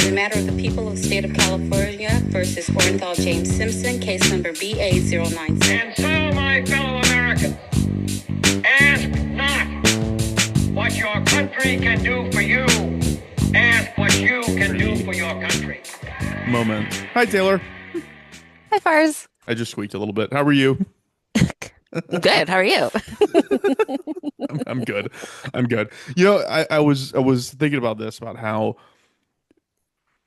In the matter of the people of the state of California versus Orenthal James Simpson, case number BA096. And so, my fellow Americans, ask not what your country can do for you. Ask what you can do for your country. Moment. Hi, Taylor. Hi, Fars. I just squeaked a little bit. How are you? Good. How are you? I'm good. I'm good. You know, I was thinking about this, about how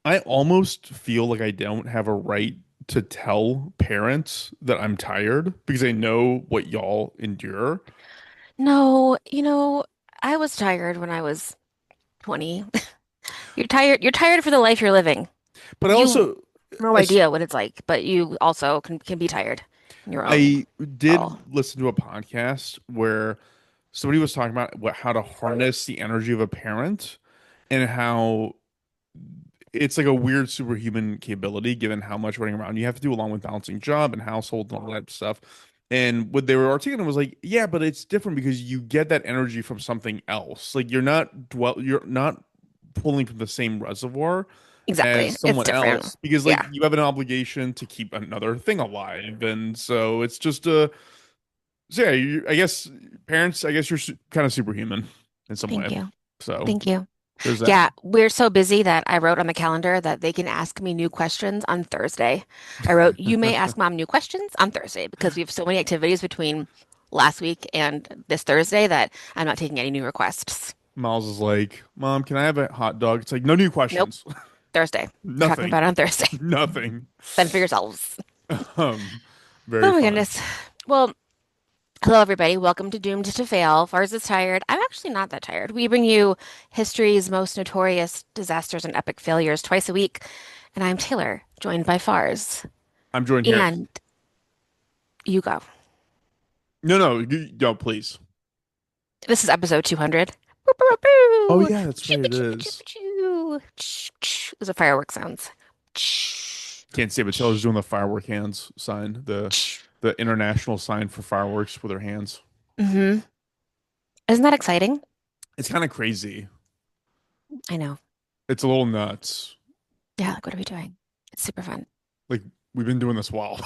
I almost feel like I don't have a right to tell parents that I'm tired because I know what y'all endure. No, I was tired when I was 20. You're tired. You're tired for the life you're living. But I You also, have no as- idea what it's like, but you also can be tired in your own. I did Oh, listen to a podcast where somebody was talking about how to harness the energy of a parent and how it's like a weird superhuman capability given how much running around you have to do along with balancing job and household and all that stuff. And what they were articulating was like, yeah, but it's different because you get that energy from something else. Like you're not pulling from the same reservoir exactly. as It's someone different. else because like Yeah. you have an obligation to keep another thing alive. And so it's just a so yeah, I guess parents, I guess you're kind of superhuman in some Thank way. you. So Thank you. there's that. Yeah, we're so busy that I wrote on the calendar that they can ask me new questions on Thursday. I wrote, you may ask mom new questions on Thursday because we have so many activities between last week and this Thursday that I'm not taking any new requests. Miles is like, Mom, can I have a hot dog? It's like, no new Nope, questions. Thursday. We're talking Nothing. about it on Thursday. Nothing. Fend for yourselves. Very Oh my fun. goodness. Well, hello everybody. Welcome to Doomed to Fail. Fars is tired. I'm actually not that tired. We bring you history's most notorious disasters and epic failures twice a week, and I'm Taylor, joined by Fars. I'm joined here. And you go. No, please. This is episode 200. Oh yeah, that's right. It is. Those are fireworks sounds. Can't say, but Taylor's doing the firework hands sign, the international sign for fireworks with her hands. Mm-hmm. Isn't that exciting? It's kind of crazy. I know. It's a little nuts. Yeah, like what are we doing? It's super fun. Like we've been doing this a while.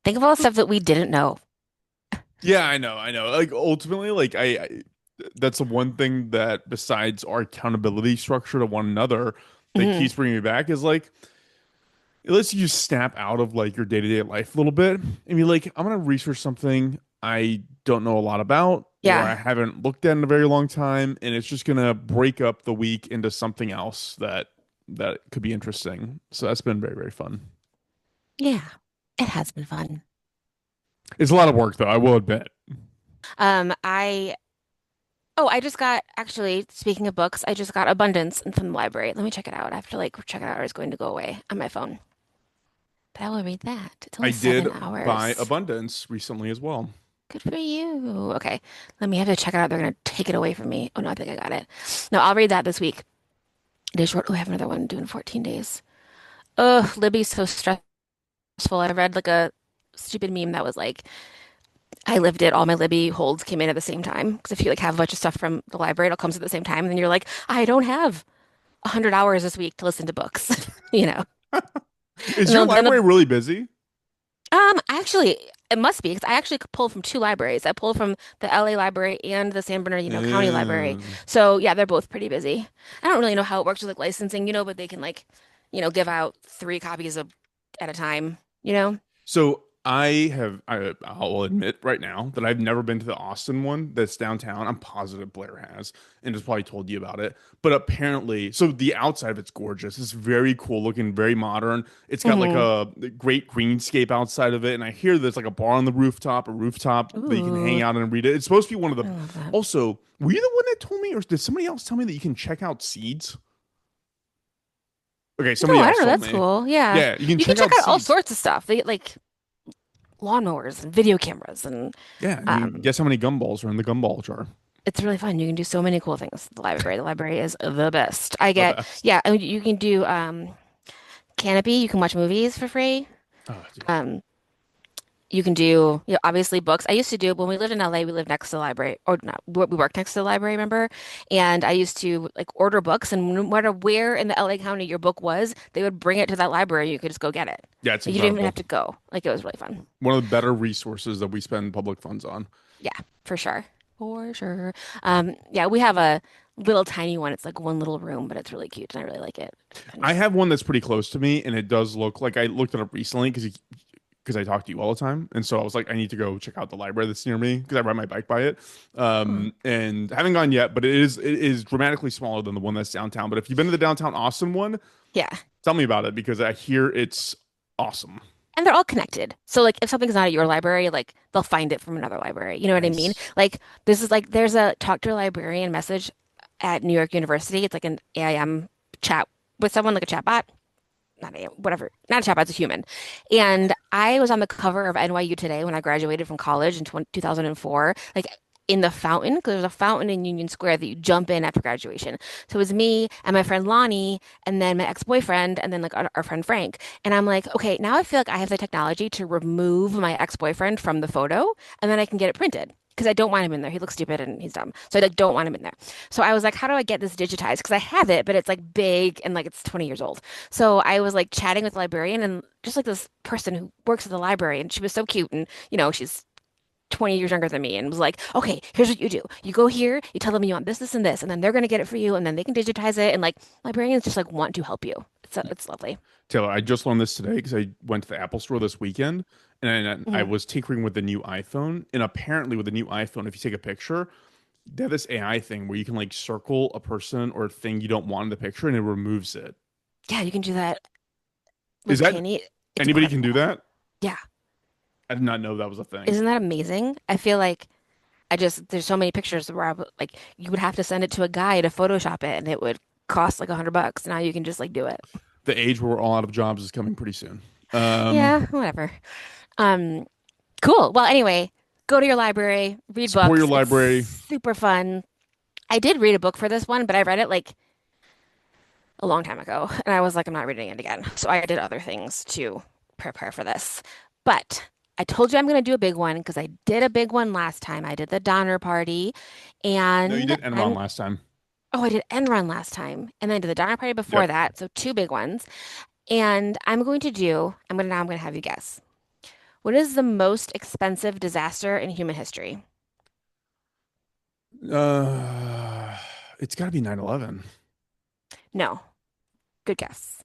Think of all the stuff that we didn't know. Yeah, I know. Like ultimately, like I that's the one thing that besides our accountability structure to one another that Mhm. keeps bringing me back is like it lets you just snap out of like your day-to-day life a little bit and be like, I'm gonna research something I don't know a lot about or I Yeah. haven't looked at in a very long time, and it's just gonna break up the week into something else that could be interesting. So that's been very, very fun. Yeah. It has been fun. It's a lot of work though, I will admit. I I just got actually speaking of books, I just got Abundance from the library. Let me check it out. I have to like check it out or it's going to go away on my phone. But I will read that. It's I only did 7 hours. buy Abundance recently as well. Good for you. Okay. Let me have to check it out. They're gonna take it away from me. Oh no, I think I got it. No, I'll read that this week. It is short. Oh, I have another one due in 14 days. Ugh, Libby's so stressful. I read like a stupid meme that was like, I lived it. All my Libby holds came in at the same time. Because if you like have a bunch of stuff from the library, it all comes at the same time. And then you're like, I don't have 100 hours this week to listen to books, you know. Is And your then library really busy? actually, it must be because I actually pull from two libraries. I pull from the LA library and the San Bernardino County library. Mm. So yeah, they're both pretty busy. I don't really know how it works with like licensing, but they can like, give out 3 copies at a time, you know? So I'll admit right now that I've never been to the Austin one that's downtown. I'm positive Blair has and has probably told you about it. But apparently, so the outside of it's gorgeous. It's very cool looking, very modern. It's got like Hmm. a great greenscape outside of it. And I hear there's like a bar on the rooftop, a rooftop that you can hang Ooh, out and read it. It's supposed to be one of the. I love that. Also, were you the one that told me, or did somebody else tell me that you can check out seeds? Okay, somebody No, I else don't know. told That's me. cool. Yeah. Yeah, you can You can check check out out all seeds. sorts of stuff. They get like lawnmowers and video cameras and Yeah, I mean, um guess how many gumballs are in the gumball jar? it's really fun. You can do so many cool things. The library. The library is the best. I The get best. yeah, and you can do Canopy. You can watch movies for free. Oh, dude. Um You can do, obviously books. I used to do when we lived in LA, we lived next to the library, or not, we worked next to the library, remember? And I used to like order books, and no matter where in the LA County your book was, they would bring it to that library. You could just go get it. Yeah, it's Like, you didn't even incredible. have to go. Like, it was really fun. One of the better resources that we spend public funds on. Yeah, for sure. For sure. Yeah, we have a little tiny one. It's like one little room, but it's really cute and I really like it. I And have one that's pretty close to me, and it does look like I looked it up recently because I talk to you all the time, and so I was like, I need to go check out the library that's near me because I ride my bike by it. oh. And haven't gone yet, but it is dramatically smaller than the one that's downtown. But if you've been to the downtown Austin one, Yeah. tell me about it because I hear it's awesome. And they're all connected. So like if something's not at your library, like they'll find it from another library. You know what I mean? Nice. Like this is like there's a talk to a librarian message at New York University. It's like an AIM chat with someone like a chatbot. Not a whatever, not a chatbot, it's a human. And I was on the cover of NYU Today when I graduated from college in 2004. Like in the fountain, because there's a fountain in Union Square that you jump in after graduation. So it was me and my friend Lonnie, and then my ex-boyfriend, and then like our friend Frank. And I'm like, okay, now I feel like I have the technology to remove my ex-boyfriend from the photo, and then I can get it printed. Because I don't want him in there. He looks stupid and he's dumb. So I like, don't want him in there. So I was like, how do I get this digitized? Because I have it, but it's like big and like it's 20 years old. So I was like chatting with the librarian and just like this person who works at the library, and she was so cute, and she's 20 years younger than me, and was like, okay, here's what you do. You go here, you tell them you want this, this, and this, and then they're gonna get it for you, and then they can digitize it. And like librarians just like want to help you. It's lovely. Taylor, I just learned this today because I went to the Apple store this weekend and I Mhm. was tinkering with the new iPhone. And apparently, with the new iPhone, if you take a picture, they have this AI thing where you can like circle a person or a thing you don't want in the picture and it removes it. Yeah, you can do that Is with that Canny. It's anybody can do incredible. that? Yeah. I did not know that was a thing. Isn't that amazing? I feel like there's so many pictures where like you would have to send it to a guy to Photoshop it, and it would cost like $100. Now you can just like do it. The age where we're all out of jobs is coming pretty soon. Yeah, whatever. Um, cool. Well, anyway, go to your library, read Support your books. It's library. super fun. I did read a book for this one, but I read it like a long time ago, and I was like, I'm not reading it again. So I did other things to prepare for this. But I told you I'm going to do a big one because I did a big one last time. I did the Donner Party, No, you and did Enron I'm last time. oh, I did Enron last time, and then I did the Donner Party before Yep. that. So two big ones. And I'm going to have you guess. What is the most expensive disaster in human history? Uh, it's got to be 9/11. No, good guess.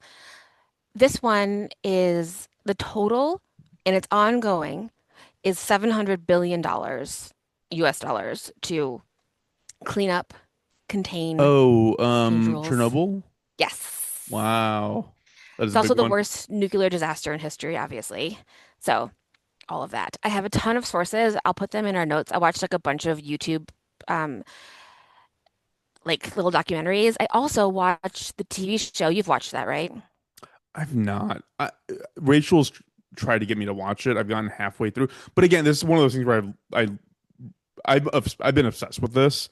This one is the total, and it's ongoing, is $700 billion US dollars to clean up, contain Oh, individuals. Chernobyl? Yes. Wow. That is It's a big also the one. worst nuclear disaster in history, obviously. So, all of that. I have a ton of sources. I'll put them in our notes. I watched like a bunch of YouTube um like little documentaries. I also watched the TV show. You've watched that, right? I've not. Rachel's tried to get me to watch it. I've gotten halfway through. But again, this is one of those things where I've been obsessed with this.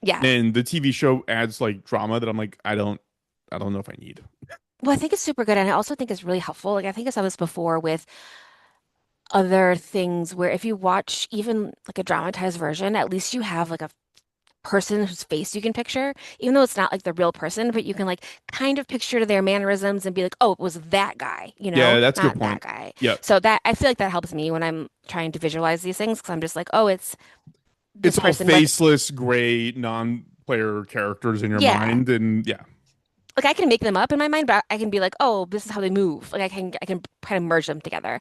Yeah. And the TV show adds like drama that I'm like, I don't know if I need. Well, I think it's super good, and I also think it's really helpful. Like I think I saw this before with other things where if you watch even like a dramatized version, at least you have like a person whose face you can picture, even though it's not like the real person, but you can like kind of picture their mannerisms and be like, oh, it was that guy, Yeah, that's a good not that point. guy. Yep. So that I feel like that helps me when I'm trying to visualize these things because I'm just like, oh, it's this It's all person. Like, faceless, gray, non-player characters in your yeah, mind, and yeah, like I can make them up in my mind, but I can be like, oh, this is how they move. Like I can kind of merge them together.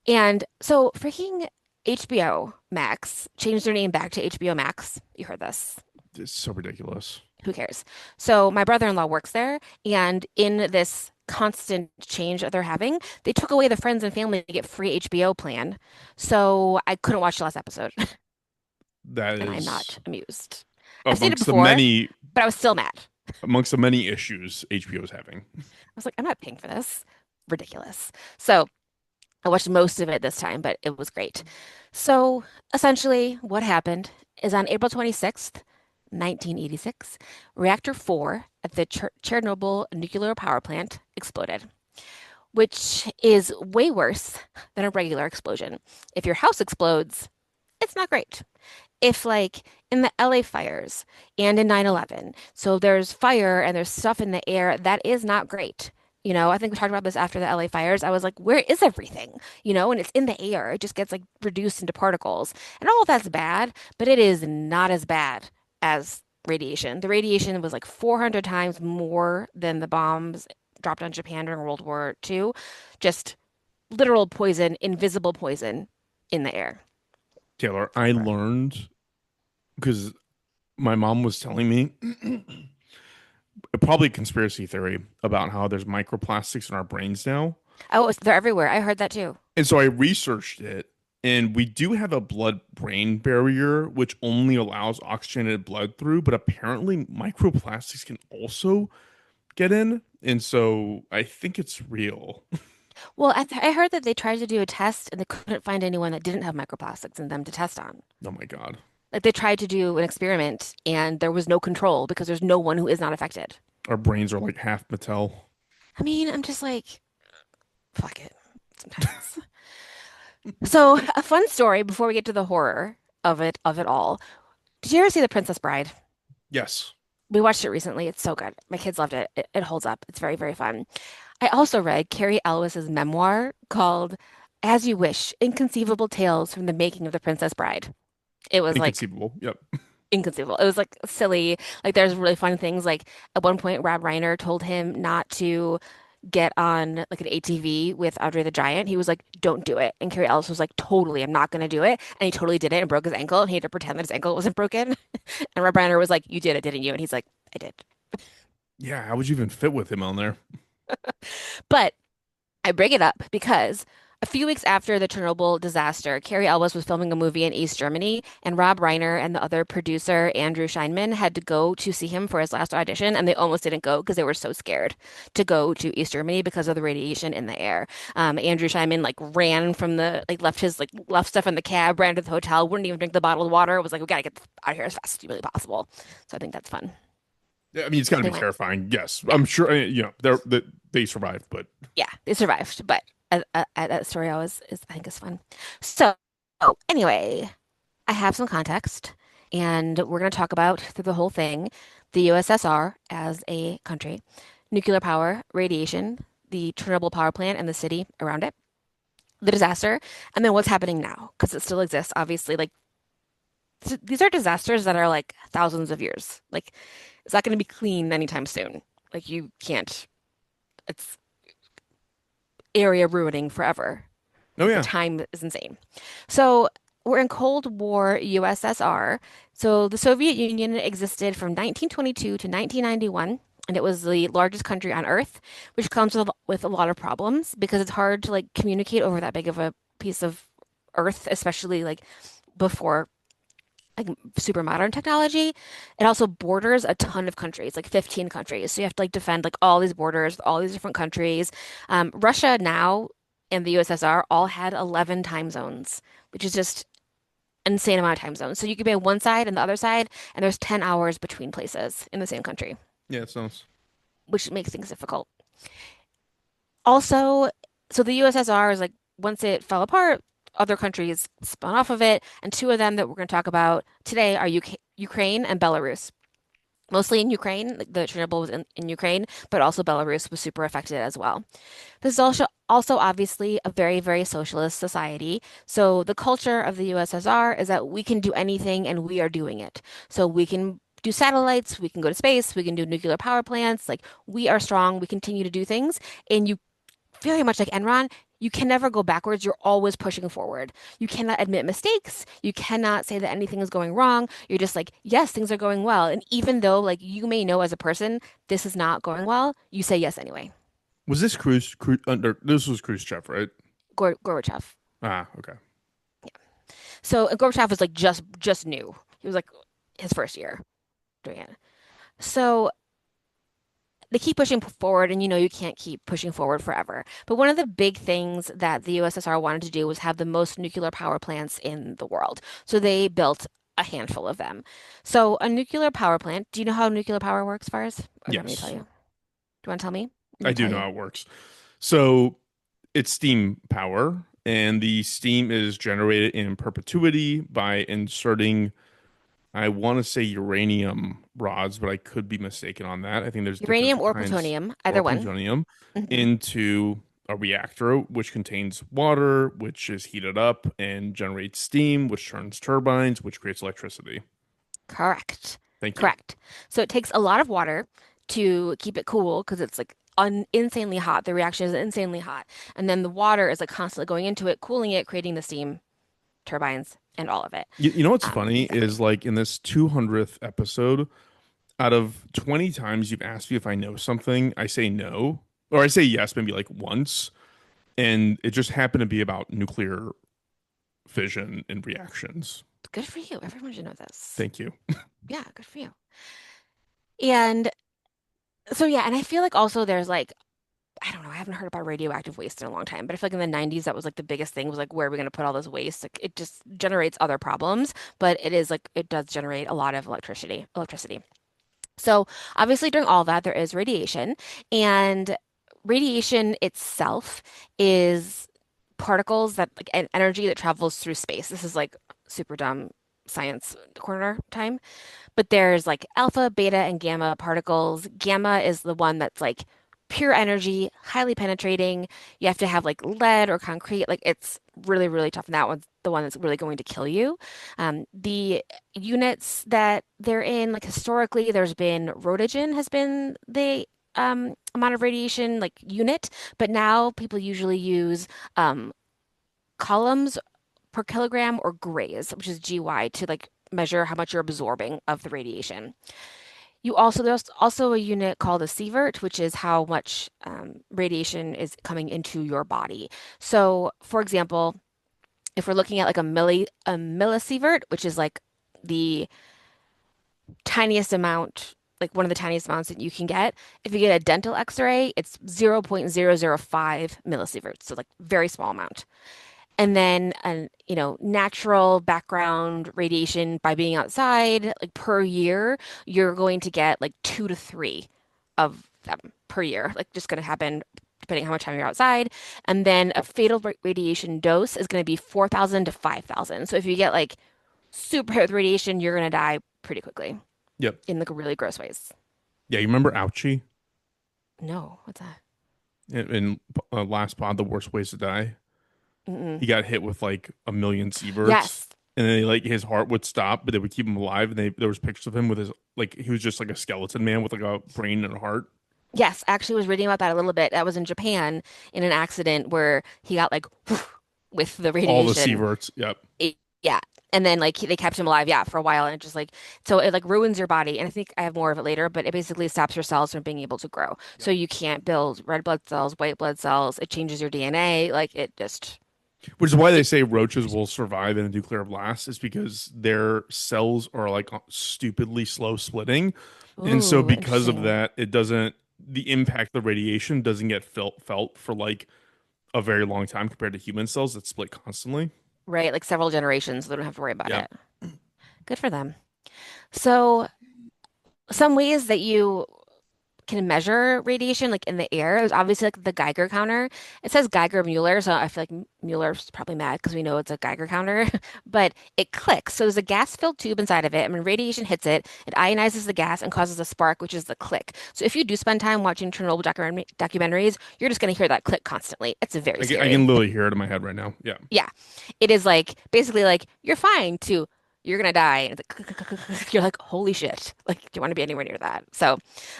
And so freaking HBO Max changed their name back to HBO Max. You heard this. it's so ridiculous. Who cares? So my brother-in-law works there, and in this constant change that they're having, they took away the friends and family to get free HBO plan. So I couldn't watch the last episode, That and I'm is not amused. I've seen it amongst the before, many but I was still mad. amongst the many issues HBO is having. I was like, I'm not paying for this. Ridiculous. So I watched most of it this time, but it was great. So essentially, what happened is on April 26th, 1986, Reactor 4 at the Chernobyl Nuclear Power Plant exploded. which is way worse than a regular explosion. If your house explodes, it's not great. If like in the LA fires and in 9/11, so there's fire and there's stuff in the air, that is not great. I think we talked about this after the LA fires. I was like, where is everything? And it's in the air. It just gets like reduced into particles. And all of that's bad, but it is not as bad as radiation. The radiation was like 400 times more than the bombs dropped on Japan during World War II. Just literal poison, invisible poison in the air. Taylor, I learned because my mom was telling me probably a conspiracy theory about how there's microplastics in our brains now. Oh, they're everywhere. I heard that too. And so I researched it, and we do have a blood-brain barrier, which only allows oxygenated blood through, but apparently microplastics can also get in. And so I think it's real. Well, I heard that they tried to do a test and they couldn't find anyone that didn't have microplastics in them to test on. Oh my God. Like they tried to do an experiment and there was no control because there's no one who is not affected. Our brains are like half Mattel. I mean, I'm just like, fuck it sometimes. So, a fun story before we get to the horror of it all. Did you ever see The Princess Bride? Yes. We watched it recently. It's so good. My kids loved it. It holds up. It's very, very fun. I also read Carrie Elwes's memoir called As You Wish: Inconceivable Tales from the Making of the Princess Bride. It was like Inconceivable. Yep. inconceivable. It was like silly. Like there's really fun things. Like at one point, Rob Reiner told him not to get on like an ATV with Andre the Giant. He was like, "Don't do it." And Carrie Ellis was like, "Totally, I'm not going to do it." And he totally did it and broke his ankle. And he had to pretend that his ankle wasn't broken. And Rob Reiner was like, "You did it, didn't you?" And he's like, "I did." Yeah. How would you even fit with him on there? But I bring it up because a few weeks after the Chernobyl disaster, Carrie Elwes was filming a movie in East Germany, and Rob Reiner and the other producer, Andrew Scheinman, had to go to see him for his last audition, and they almost didn't go because they were so scared to go to East Germany because of the radiation in the air. Andrew Scheinman like ran from left his left stuff in the cab, ran to the hotel, wouldn't even drink the bottled water. Was like, we gotta get out of here as fast as humanly possible. So I think that's fun. Yeah, I mean, it's got to They be went. terrifying. Yes. Yeah, I'm sure, they survived, but yeah, they survived, but that story always is I think is fun. So anyway. I have some context, and we're going to talk about through the whole thing the USSR as a country, nuclear power, radiation, the Chernobyl power plant and the city around it, the disaster, and then what's happening now, because it still exists, obviously. Like, these are disasters that are like thousands of years. Like, it's not going to be clean anytime soon. Like, you can't, it's area ruining forever. oh, The yeah. time is insane. So we're in Cold War USSR. So the Soviet Union existed from 1922 to 1991, and it was the largest country on Earth, which comes with a lot of problems because it's hard to like communicate over that big of a piece of Earth, especially like before like super modern technology. It also borders a ton of countries, like 15 countries. So you have to like defend like all these borders, all these different countries. Russia now and the USSR all had 11 time zones, which is just insane amount of time zones. So you could be on one side and the other side, and there's 10 hours between places in the same country, Yeah, it sounds. which makes things difficult. Also, so the USSR is like once it fell apart, other countries spun off of it, and two of them that we're going to talk about today are Ukraine and Belarus. Mostly in Ukraine, like the Chernobyl was in Ukraine, but also Belarus was super affected as well. This is also obviously a very, very socialist society. So the culture of the USSR is that we can do anything and we are doing it. So we can do satellites, we can go to space, we can do nuclear power plants. Like we are strong, we continue to do things. And you very much like Enron, you can never go backwards. You're always pushing forward. You cannot admit mistakes. You cannot say that anything is going wrong. You're just like, yes, things are going well. And even though like you may know as a person this is not going well, you say yes anyway. Was this under, this was Khrushchev, right? Gorbachev. Ah, okay. So Gorbachev was like just new. He was like his first year doing it. So they keep pushing forward, and you can't keep pushing forward forever. But one of the big things that the USSR wanted to do was have the most nuclear power plants in the world. So they built a handful of them. So a nuclear power plant, do you know how nuclear power works, Fars? Or do you want me to tell Yes, you? Do you want to tell me? Let I me do tell know you. how it works. So It's steam power, and the steam is generated in perpetuity by inserting, I want to say uranium rods, but I could be mistaken on that. I think there's different Uranium or kinds, plutonium, or either one. plutonium, Hmm. into a reactor, which contains water, which is heated up and generates steam, which turns turbines, which creates electricity. Correct. Thank you. Correct. So it takes a lot of water to keep it cool because it's like insanely hot. The reaction is insanely hot. And then the water is like constantly going into it, cooling it, creating the steam turbines and all of it. You know what's funny Exactly. is like in this 200th episode, out of 20 times you've asked me if I know something, I say no, or I say yes, maybe like once. And it just happened to be about nuclear fission and reactions. Good for you. Everyone should know this. Thank you. Yeah, good for you. And so yeah, and I feel like also there's like I don't know, I haven't heard about radioactive waste in a long time, but I feel like in the 90s that was like the biggest thing was like where are we going to put all this waste? Like it just generates other problems, but it is like it does generate a lot of electricity. So obviously during all that there is radiation, and radiation itself is particles that like an energy that travels through space. This is like super dumb science corner time. But there's like alpha, beta, and gamma particles. Gamma is the one that's like pure energy, highly penetrating. You have to have like lead or concrete. Like it's really, really tough. And that one's the one that's really going to kill you. The units that they're in, like historically, there's been rhodogen has been the amount of radiation like unit, but now people usually use columns per kilogram or grays, which is GY, to like measure how much you're absorbing of the radiation. There's also a unit called a sievert, which is how much radiation is coming into your body. So, for example, if we're looking at like a millisievert, which is like the tiniest amount, like one of the tiniest amounts that you can get. If you get a dental X-ray, it's 0.005 millisieverts, so like very small amount. And then, natural background radiation by being outside, like per year, you're going to get like 2 to 3 of them per year. Like just going to happen depending on how much time you're outside. And then a fatal radiation dose is going to be 4,000 to 5,000. So if you get like super hit with radiation, you're going to die pretty quickly Yep. in like really gross ways. Yeah, you remember Ouchie No, what's that? in Last Pod, The Worst Ways to Die? Mm-mm. He got hit with like a million sieverts, Yes. and then like his heart would stop, but they would keep him alive. And there was pictures of him with his like he was just like a skeleton man with like a brain and a heart. Yes, actually was reading about that a little bit. That was in Japan in an accident where he got like with the All the radiation. sieverts. Yep. Yeah. And then like they kept him alive, yeah, for a while, and it just like so it like ruins your body. And I think I have more of it later, but it basically stops your cells from being able to grow. So Yep. you can't build red blood cells, white blood cells. It changes your DNA. Like it just Which is why they it say roaches will survive in a nuclear blast, is because their cells are like stupidly slow splitting. And so ooh, because of interesting. that, it doesn't the impact of the radiation doesn't get felt for like a very long time compared to human cells that split constantly. Right, like several generations, so they don't have to worry about Yep. it. Good for them. So some ways that you can measure radiation like in the air is obviously like the Geiger counter. It says Geiger Mueller, so I feel like Mueller's probably mad because we know it's a Geiger counter, but it clicks. So there's a gas-filled tube inside of it, and when radiation hits it, it ionizes the gas and causes a spark, which is the click. So if you do spend time watching Chernobyl documentaries, you're just going to hear that click constantly. It's very I can scary. literally hear it in my head right now. Yeah. Yeah, it is like basically like you're fine to you're gonna die, and it's like click, click, click, click. You're like holy shit, like do you want to be anywhere near that? So,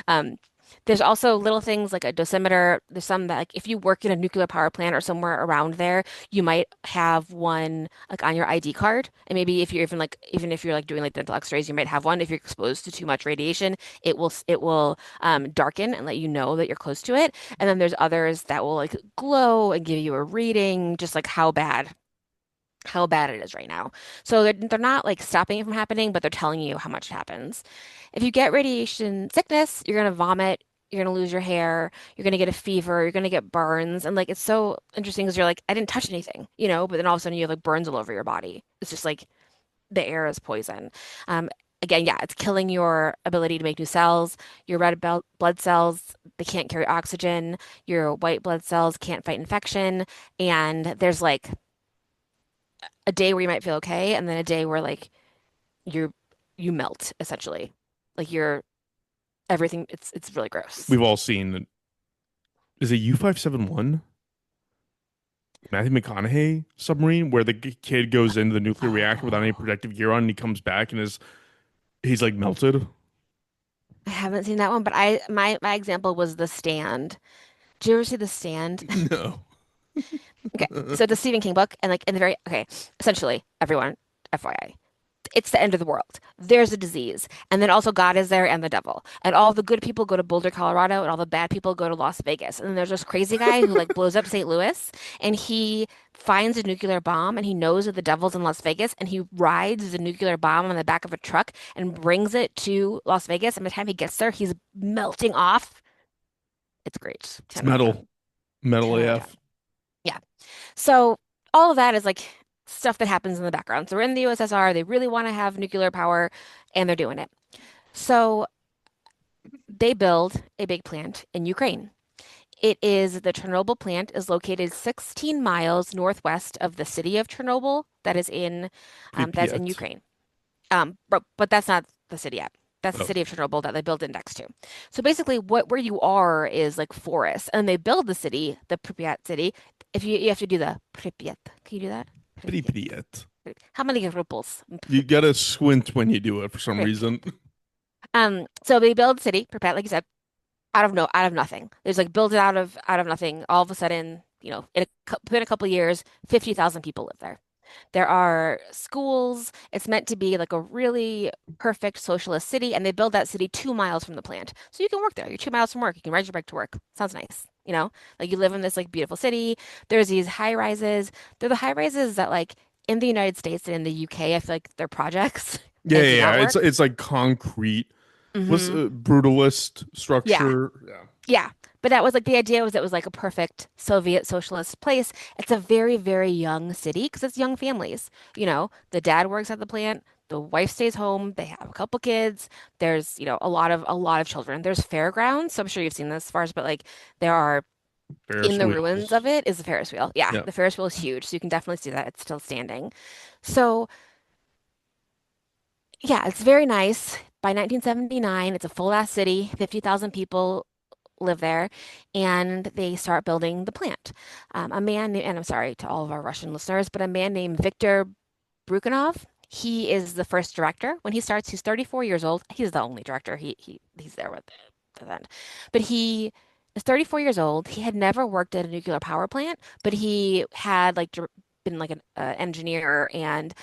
um, there's also little things like a dosimeter. There's some that like if you work in a nuclear power plant or somewhere around there, you might have one like on your ID card, and maybe if you're even if you're like doing like dental X-rays, you might have one. If you're exposed to too much radiation, it will darken and let you know that you're close to it. And then there's others that will like glow and give you a reading, just like how bad it is right now. So they're not like stopping it from happening, but they're telling you how much it happens. If you get radiation sickness, you're gonna vomit, you're gonna lose your hair, you're gonna get a fever, you're gonna get burns, and like it's so interesting because you're like, I didn't touch anything, but then all of a sudden you have like burns all over your body. It's just like the air is poison. Um, again, yeah, it's killing your ability to make new cells. Your blood cells, they can't carry oxygen. Your white blood cells can't fight infection. And there's like a day where you might feel okay, and then a day where like you're you melt essentially. Like you're everything. It's really gross. We've all seen, is it U-571? Matthew McConaughey submarine where the kid goes into the nuclear reactor without any Oh, protective gear on and he comes back and he's like melted. I haven't seen that one, but my example was The Stand. Did you ever see The Stand? No. Okay, so it's a Stephen King book, and like in the very okay, essentially everyone, FYI, it's the end of the world. There's a disease, and then also God is there and the devil, and all the good people go to Boulder, Colorado, and all the bad people go to Las Vegas. And then there's this crazy guy who like blows up St. Louis, and he finds a nuclear bomb, and he knows that the devil's in Las Vegas, and he rides the nuclear bomb on the back of a truck and brings it to Las Vegas. And by the time he gets there, he's melting off. It's great. It's 10 out of 10. metal. Metal 10 out of 10. AF. Yeah. So all of that is like stuff that happens in the background. So we're in the USSR. They really want to have nuclear power, and they're doing it. So they build a big plant in Ukraine. It is the Chernobyl plant is located 16 miles northwest of the city of Chernobyl. That's in Pripyat. Ukraine. But that's not the city yet. That's the Oh, city of Chernobyl that they build it next to. So basically, where you are is like forest, and they build the city, the Pripyat city. If you have to do the Pripyat, can you do that? Pripyat. Pripyat. How many ripples? You gotta squint when you do it for some Pripyat. reason. So they build the city, Pripyat, like you said, out of nothing. There's like build it out of nothing. All of a sudden, within a couple of years, 50,000 people live there. There are schools. It's meant to be like a really perfect socialist city, and they build that city 2 miles from the plant. So you can work there. You're 2 miles from work. You can ride your bike to work. Sounds nice, you know? Like you live in this like beautiful city. There's these high rises. They're the high rises that like in the United States and in the UK, I feel like they're projects Yeah, and yeah, do not yeah. It's work. it's like concrete. What's Hmm. brutalist Yeah. structure? Yeah. Yeah. But that was like the idea was it was like a perfect Soviet socialist place. It's a very, very young city because it's young families. The dad works at the plant, the wife stays home, they have a couple kids. There's, a lot of children. There's fairgrounds, so I'm sure you've seen this far, but like there are in Ferris the ruins wheels. of it is the Ferris wheel. Yeah, Yeah. the Ferris wheel is huge, so you can definitely see that it's still standing. So yeah, it's very nice. By 1979, it's a full ass city, 50,000 people live there, and they start building the plant. And I'm sorry to all of our Russian listeners, but a man named Viktor Brukhanov, he is the first director. When he starts, he's 34 years old. He's the only director. He's there with the end. But he is 34 years old. He had never worked at a nuclear power plant, but he had like been like an engineer and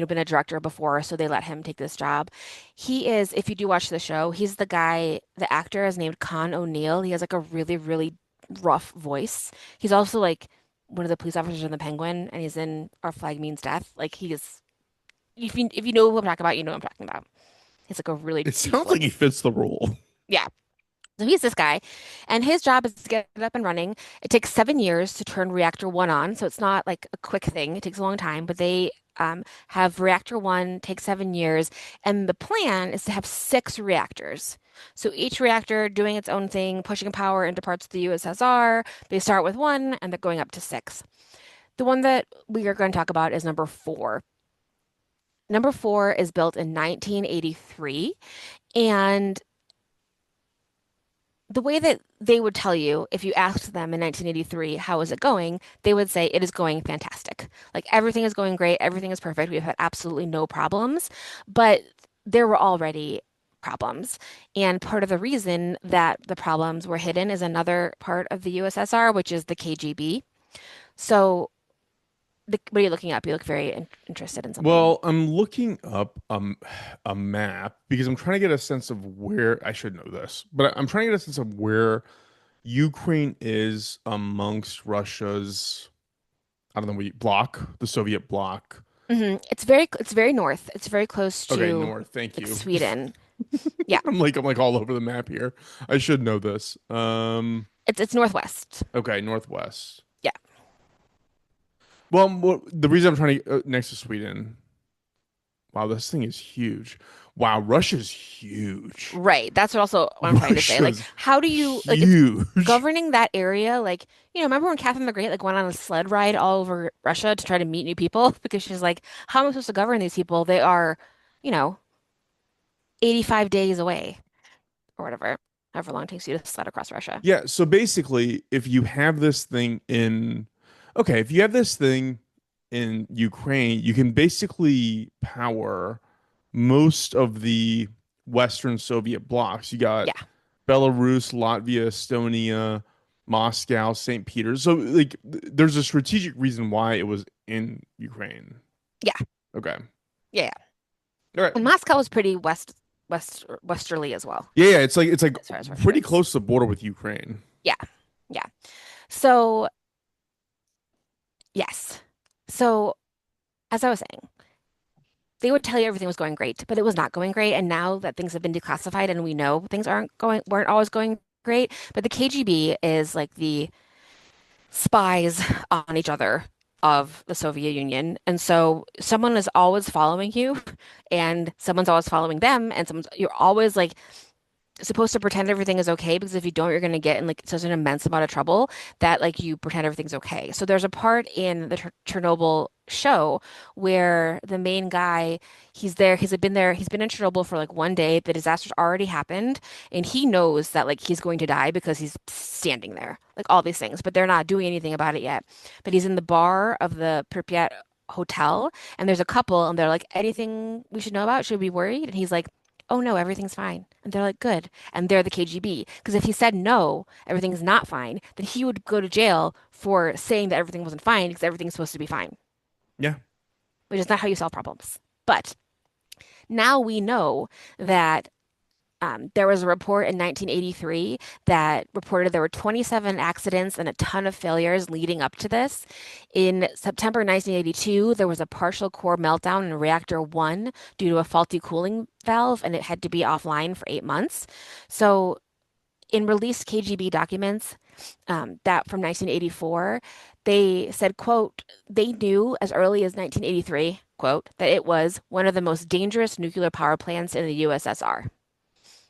been a director before, so they let him take this job. He is, if you do watch the show, he's the guy, the actor is named Con O'Neill. He has like a really, really rough voice. He's also like one of the police officers in The Penguin, and he's in Our Flag Means Death. Like he is, if you know who I'm talking about, you know what I'm talking about. He's like a really It deep sounds like he voice. fits the role. Yeah. So he's this guy, and his job is to get it up and running. It takes 7 years to turn reactor one on, so it's not like a quick thing. It takes a long time, but they have reactor one take 7 years, and the plan is to have six reactors. So each reactor doing its own thing, pushing power into parts of the USSR. They start with one, and they're going up to six. The one that we are going to talk about is number four. Number four is built in 1983, and the way that they would tell you if you asked them in 1983, how is it going? They would say it is going fantastic. Like everything is going great, everything is perfect. We've had absolutely no problems, but there were already problems. And part of the reason that the problems were hidden is another part of the USSR, which is the KGB. So, what are you looking up? You look very interested in something. Well, I'm looking up a map because I'm trying to get a sense of where I should know this, but I'm trying to get a sense of where Ukraine is amongst Russia's, I don't know, bloc, the Soviet bloc. It's very north. It's very close Okay, to north. Thank like you. Sweden. Yeah, I'm like all over the map here. I should know this. it's northwest. Okay, northwest. Yeah. Well, the reason I'm trying to next to Sweden. Wow, this thing is huge. Wow, Russia's huge. Right. That's what I'm trying to say. Like, Russia's how do you like if huge. governing that area, like, remember when Catherine the Great like went on a sled ride all over Russia to try to meet new people because she's like, how am I supposed to govern these people? They are, you know, 85 days away or whatever, however long it takes you to sled across Russia. Yeah, so basically, if you have this thing okay, if you have this thing in Ukraine, you can basically power most of the Western Soviet blocks. You got Yeah. Belarus, Latvia, Estonia, Moscow, St. Peters. So like there's a strategic reason why it was in Ukraine. Yeah. Okay. Yeah. Yeah. All right. And Moscow is pretty westerly as well, Yeah, yeah, it's like as far as Russia pretty goes. close to the border with Ukraine. Yeah. Yeah. So, yes. So, as I was saying, they would tell you everything was going great, but it was not going great. And now that things have been declassified and we know things weren't always going great, but the KGB is like the spies on each other of the Soviet Union. And so someone is always following you and someone's always following them and you're always like supposed to pretend everything is okay because if you don't, you're going to get in like such an immense amount of trouble that like you pretend everything's okay. So there's a part in the Chernobyl show where the main guy, he's been in Chernobyl for like one day. The disaster's already happened, and he knows that like he's going to die because he's standing there, like all these things, but they're not doing anything about it yet. But he's in the bar of the Pripyat hotel, and there's a couple, and they're like, anything we should know about? Should we be worried? And he's like, oh no, everything's fine. And they're like, good. And they're the KGB. Because if he said no, everything's not fine, then he would go to jail for saying that everything wasn't fine because everything's supposed to be fine, Yeah. which is not how you solve problems. But now we know that there was a report in 1983 that reported there were 27 accidents and a ton of failures leading up to this. In September 1982, there was a partial core meltdown in Reactor 1 due to a faulty cooling valve, and it had to be offline for 8 months. So, in released KGB documents that from 1984, they said, quote, they knew as early as 1983, quote, that it was one of the most dangerous nuclear power plants in the USSR.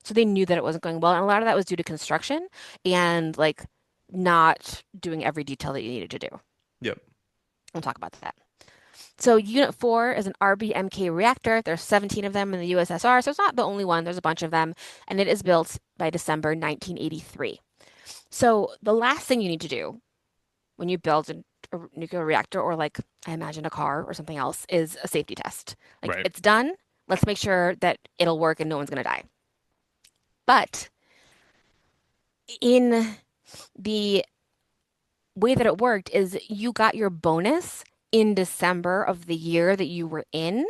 So they knew that it wasn't going well. And a lot of that was due to construction and like not doing every detail that you needed to do. Yep. We'll talk about that. So Unit 4 is an RBMK reactor. There's 17 of them in the USSR, so it's not the only one. There's a bunch of them, and it is built by December 1983. So the last thing you need to do when you build a nuclear reactor or like I imagine a car or something else is a safety test. Like Right. it's done. Let's make sure that it'll work and no one's going to die. But in the way that it worked is you got your bonus in December of the year that you were in,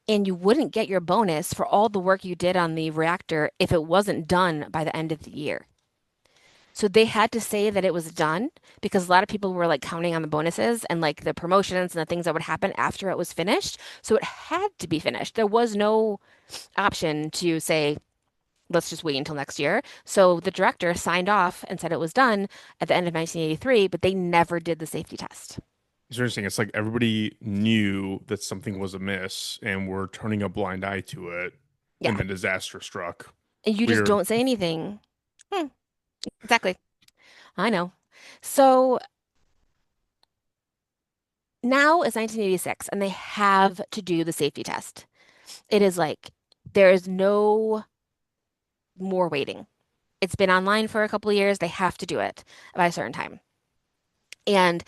and you wouldn't get your bonus for all the work you did on the reactor if it wasn't done by the end of the year. So they had to say that it was done because a lot of people were like counting on the bonuses and like the promotions and the things that would happen after it was finished. So it had to be finished. There was no option to say, let's just wait until next year. So the director signed off and said it was done at the end of 1983, but they never did the safety test. It's interesting. It's like everybody knew that something was amiss and were turning a blind eye to it, Yeah. and then disaster struck. And you just Weird. don't say anything. Hmm, exactly. I know. So now it's 1986 and they have to do the safety test. It is like there is no more waiting. It's been online for a couple of years. They have to do it by a certain time. And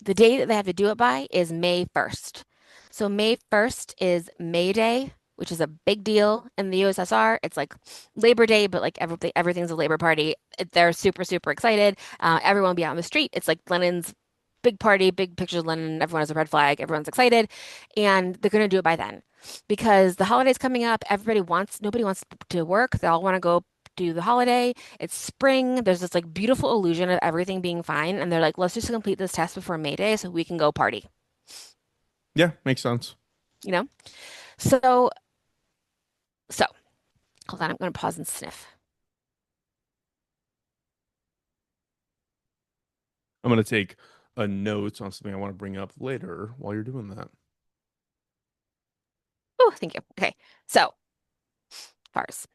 the day that they have to do it by is May 1st. So May 1st is May Day, which is a big deal in the USSR. It's like Labor Day, but like everything's a labor party. They're super, super excited. Everyone will be out on the street. It's like Lenin's big party, big pictures of Lenin. Everyone has a red flag. Everyone's excited. And they're going to do it by then because the holiday's coming up. Nobody wants to work. They all want to go do the holiday. It's spring. There's this like beautiful illusion of everything being fine. And they're like, let's just complete this test before May Day so we can go party, Yeah, makes sense. you know? So, so hold on. I'm going to pause and sniff. I'm gonna take a note on something I want to bring up later while you're doing that. Woo, thank you. Okay. So, FARS.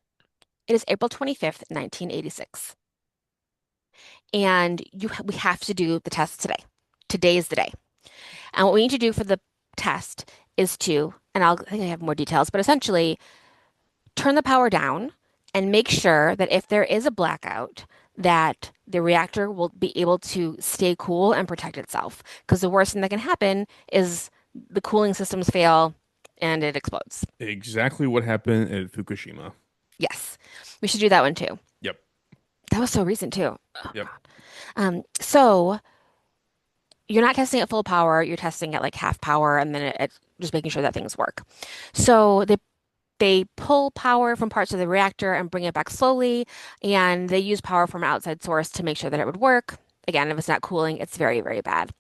It is April 25th, 1986. And we have to do the test today. Today is the day. And what we need to do for the test is to, and I think I have more details, but essentially turn the power down and make sure that if there is a blackout, that the reactor will be able to stay cool and protect itself. Because the worst thing that can happen is the cooling systems fail and it explodes. Exactly what happened at Fukushima. Yes, we should do that one too. Yep. That was so recent too. Yep. So you're not testing at full power, you're testing at like half power, and then just making sure that things work. So they pull power from parts of the reactor and bring it back slowly, and they use power from an outside source to make sure that it would work. Again, if it's not cooling, it's very, very bad.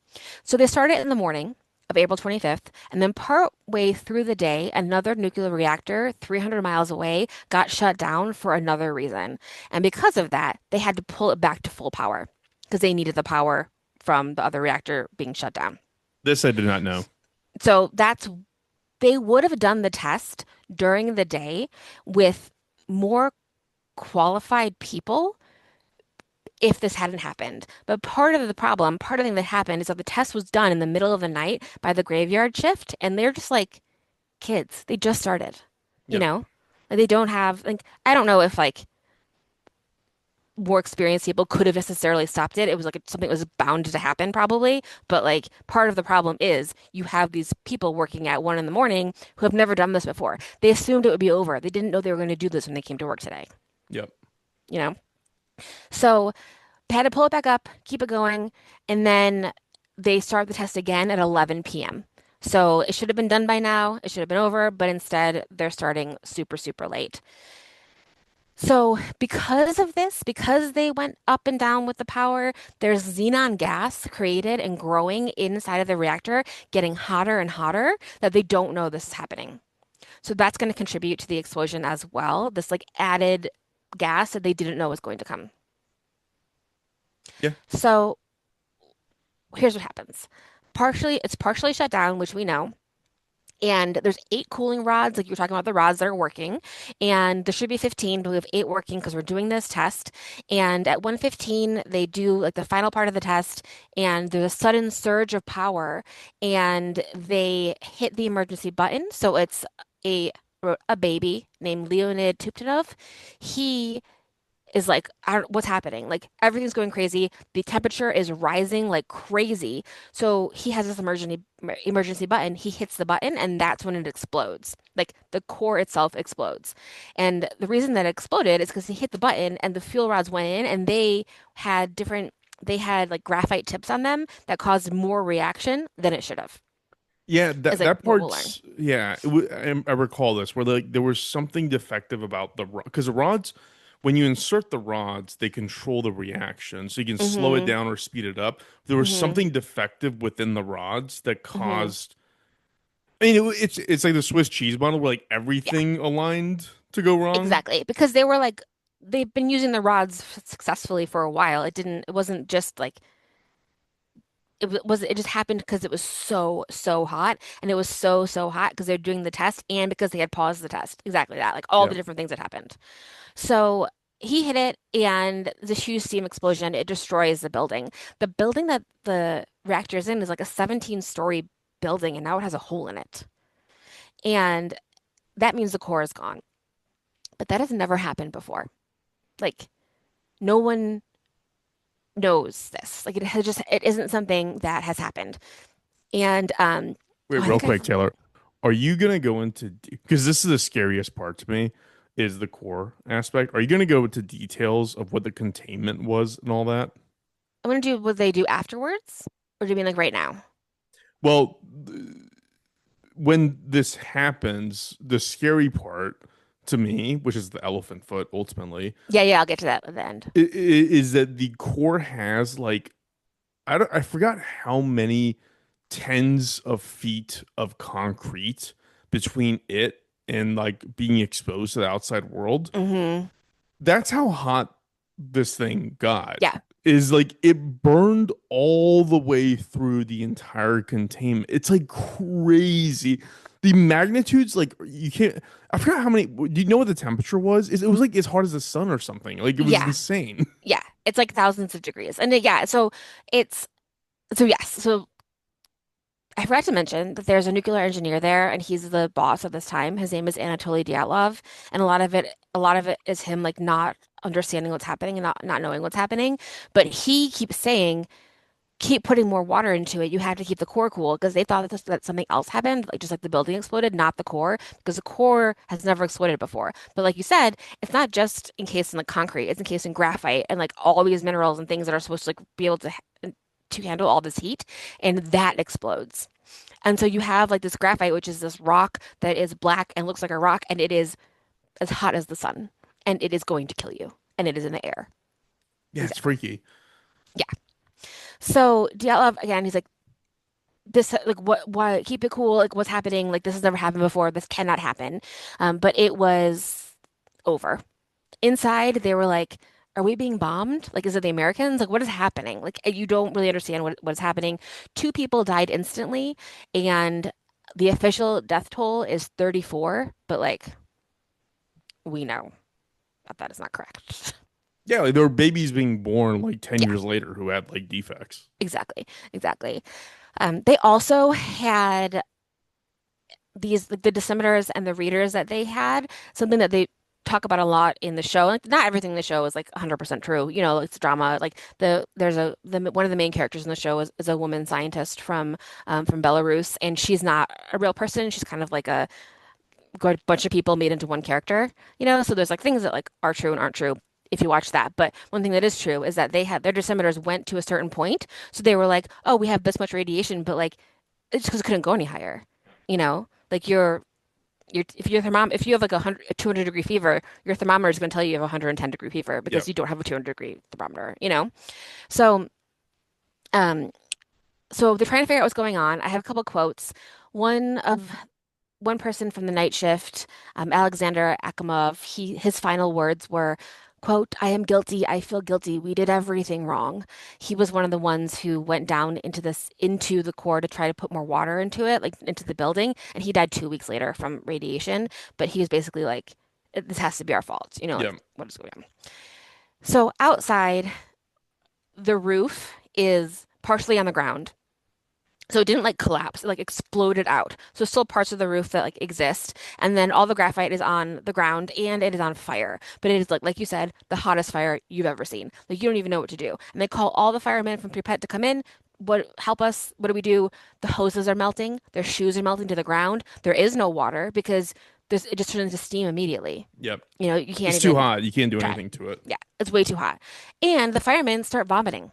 So they started in the morning of April 25th, and then part way through the day, another nuclear reactor 300 miles away got shut down for another reason. And because of that, they had to pull it back to full power because they needed the power from the other reactor being shut down. This I did not know. So they would have done the test during the day with more qualified people if this hadn't happened. But part of the thing that happened is that the test was done in the middle of the night by the graveyard shift, and they're just like kids. They just started, you Yep. know? Like, they don't have like I don't know if like more experienced people could have necessarily stopped it. It was like something that was bound to happen probably. But like part of the problem is you have these people working at 1 in the morning who have never done this before. They assumed it would be over. They didn't know they were going to do this when they came to work today, Yep. you know? So they had to pull it back up, keep it going, and then they start the test again at 11 p.m. So it should have been done by now. It should have been over, but instead they're starting super, super late. So, because of this, because they went up and down with the power, there's xenon gas created and growing inside of the reactor, getting hotter and hotter, that they don't know this is happening. So, that's going to contribute to the explosion as well. This like added gas that they didn't know was going to come. Yeah. So, here's what happens. It's partially shut down, which we know. And there's 8 cooling rods, like you were talking about the rods that are working. And there should be 15, but we have 8 working because we're doing this test. And at 1:15, they do like the final part of the test, and there's a sudden surge of power, and they hit the emergency button. So it's a a baby named Leonid Tuptinov. He is like, what's happening? Like everything's going crazy. The temperature is rising like crazy. So he has this emergency button. He hits the button, and that's when it explodes. Like the core itself explodes. And the reason that it exploded is because he hit the button, and the fuel rods went in, and they had like graphite tips on them that caused more reaction than it should have. Yeah, Is like that what we'll learn. part's yeah. I recall this where like there was something defective about the rod because the rods, when you insert the rods, they control the reaction, so you can slow it Mm-hmm. down or speed it up. There was Mm-hmm. something defective within the rods that Mm-hmm. caused. I mean, it's like the Swiss cheese bottle where like Yeah. everything aligned to go wrong. Exactly, because they were like they've been using the rods successfully for a while. It wasn't just like it just happened because it was so hot, and it was so hot because they're doing the test and because they had paused the test. Exactly that. Like all the Yep. different things that happened. So he hit it, and the huge steam explosion, it destroys the building. The building that the reactor is in is like a 17-story building, and now it has a hole in it. And that means the core is gone. But that has never happened before. Like no one knows this. Like it isn't something that has happened. And Wait, oh, I real think quick, I've Taylor. Are you gonna go into because this is the scariest part to me is the core aspect. Are you gonna go into details of what the containment was and all that? I'm gonna do what they do afterwards, or do you mean like right now? Well, when this happens, the scary part to me, which is the elephant foot ultimately, Yeah, I'll get to that at the end. is that the core has like I forgot how many tens of feet of concrete between it and like being exposed to the outside world. Hmm. That's how hot this thing got. Yeah. Is like it burned all the way through the entire containment. It's like crazy. The magnitudes, like you can't. I forgot how many. Do you know what the temperature was? It was like as hot as the sun or something. Like it was Yeah, insane. yeah. It's like thousands of degrees. And yeah, so it's yes. So I forgot to mention that there's a nuclear engineer there, and he's the boss at this time. His name is Anatoly Dyatlov, and a lot of it is him like not understanding what's happening and not knowing what's happening. But he keeps saying, keep putting more water into it. You have to keep the core cool because they thought that something else happened, like just like the building exploded, not the core, because the core has never exploded before. But like you said, it's not just encased in the concrete; it's encased in graphite and like all these minerals and things that are supposed to like be able to handle all this heat, and that explodes. And so you have like this graphite, which is this rock that is black and looks like a rock, and it is as hot as the sun, and it is going to kill you, and it is in the air. Yeah, it's Exactly. freaky. Yeah. So Dyatlov again, he's like, this like why keep it cool, like what's happening, like this has never happened before, this cannot happen. But it was over. Inside they were like, are we being bombed, like is it the Americans, like what is happening, like you don't really understand what is happening. Two people died instantly, and the official death toll is 34, but like we know that that is not correct. Yeah, like there were babies being born like 10 Yeah, years later who had like defects. exactly. They also had these like the dosimeters and the readers that they had, something that they talk about a lot in the show. Like not everything in the show is like 100% true. You know, it's drama. Like there's one of the main characters in the show is a woman scientist from Belarus, and she's not a real person. She's kind of like a good bunch of people made into one character. You know, so there's like things that like are true and aren't true if you watch that. But one thing that is true is that they had their dosimeters went to a certain point, so they were like, oh, we have this much radiation, but like it's because it couldn't go any higher. You know, like if you have like a 200-degree fever, your thermometer is going to tell you have a 110-degree fever because Yep. you don't have a 200-degree thermometer, you know? So, um, so they're trying to figure out what's going on. I have a couple quotes. One of one person from the night shift, Alexander Akimov, his final words were, quote, I am guilty. I feel guilty. We did everything wrong. He was one of the ones who went down into the core to try to put more water into it, like into the building, and he died 2 weeks later from radiation. But he was basically like, this has to be our fault. You know, like Yep. what is going on? So outside, the roof is partially on the ground. So it didn't like collapse, it like exploded out. So still parts of the roof that like exist. And then all the graphite is on the ground and it is on fire. But it is like you said, the hottest fire you've ever seen. Like you don't even know what to do. And they call all the firemen from Pripyat to come in. What help us? What do we do? The hoses are melting, their shoes are melting to the ground. There is no water because it just turns into steam immediately. Yep. You know, you can't It's too even hot. You can't do try. anything to it. Yeah, it's way too hot. And the firemen start vomiting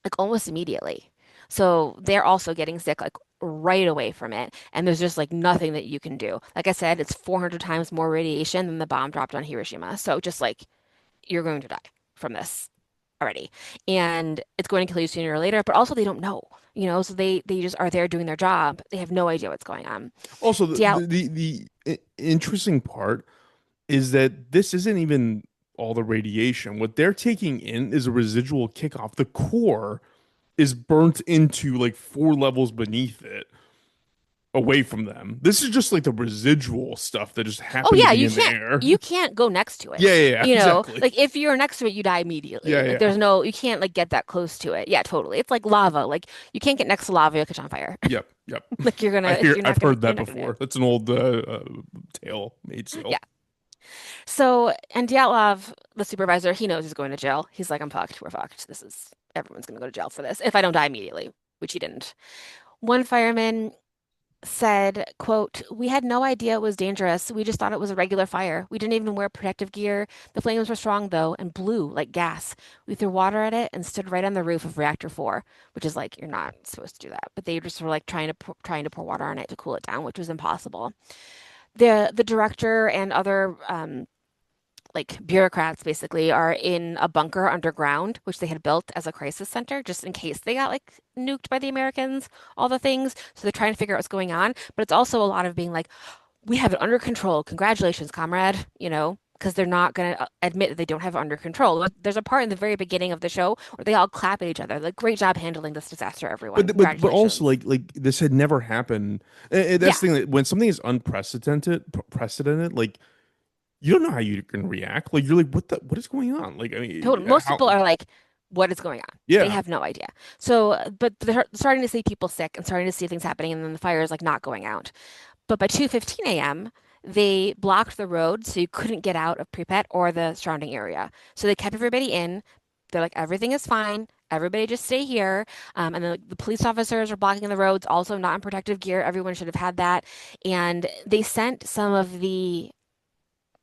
like almost immediately. So they're also getting sick like right away from it. And there's just like nothing that you can do. Like I said, it's 400 times more radiation than the bomb dropped on Hiroshima. So just like you're going to die from this already. And it's going to kill you sooner or later, but also they don't know, you know, so they just are there doing their job. They have no idea what's going on. Also, Yeah. interesting part is that this isn't even all the radiation. What they're taking in is a residual kickoff. The core is burnt into like four levels beneath it, away from them. This is just like the residual stuff that just Oh happened to yeah, be in the air. you can't go next to it. Yeah, You know, exactly. like if you're next to it, you die immediately. Yeah, Like yeah. there's no, you can't like get that close to it. Yeah, totally. It's like lava. Like you can't get next to lava, you'll catch on fire. Yep. Like I've heard you're that not gonna do before. it. That's an old tale made Yeah. still. So and Dyatlov, the supervisor, he knows he's going to jail. He's like, I'm fucked. We're fucked. Everyone's gonna go to jail for this if I don't die immediately, which he didn't. One fireman said, quote, we had no idea it was dangerous. We just thought it was a regular fire. We didn't even wear protective gear. The flames were strong, though, and blew like gas. We threw water at it and stood right on the roof of Reactor 4, which is like, you're not supposed to do that. But they just were like trying to pour water on it to cool it down, which was impossible. The director and other like bureaucrats basically are in a bunker underground, which they had built as a crisis center just in case they got like nuked by the Americans, all the things. So they're trying to figure out what's going on. But it's also a lot of being like, we have it under control. Congratulations, comrade. You know, because they're not going to admit that they don't have it under control. There's a part in the very beginning of the show where they all clap at each other. Like, great job handling this disaster, everyone. But also Congratulations. like this had never happened. That's Yeah, the thing that when something is unprecedented, like you don't know how you can react. Like you're like, what is going on? Like I mean, totally. Most how? people are like, what is going on? They Yeah, have no idea. So, but they're starting to see people sick and starting to see things happening, and then the fire is like not going out. But by 2:15 a.m., they blocked the road so you couldn't get out of Pripyat or the surrounding area. So they kept everybody in. They're like, everything is fine. Everybody just stay here. And then like, the police officers are blocking the roads, also not in protective gear. Everyone should have had that. And they sent some of the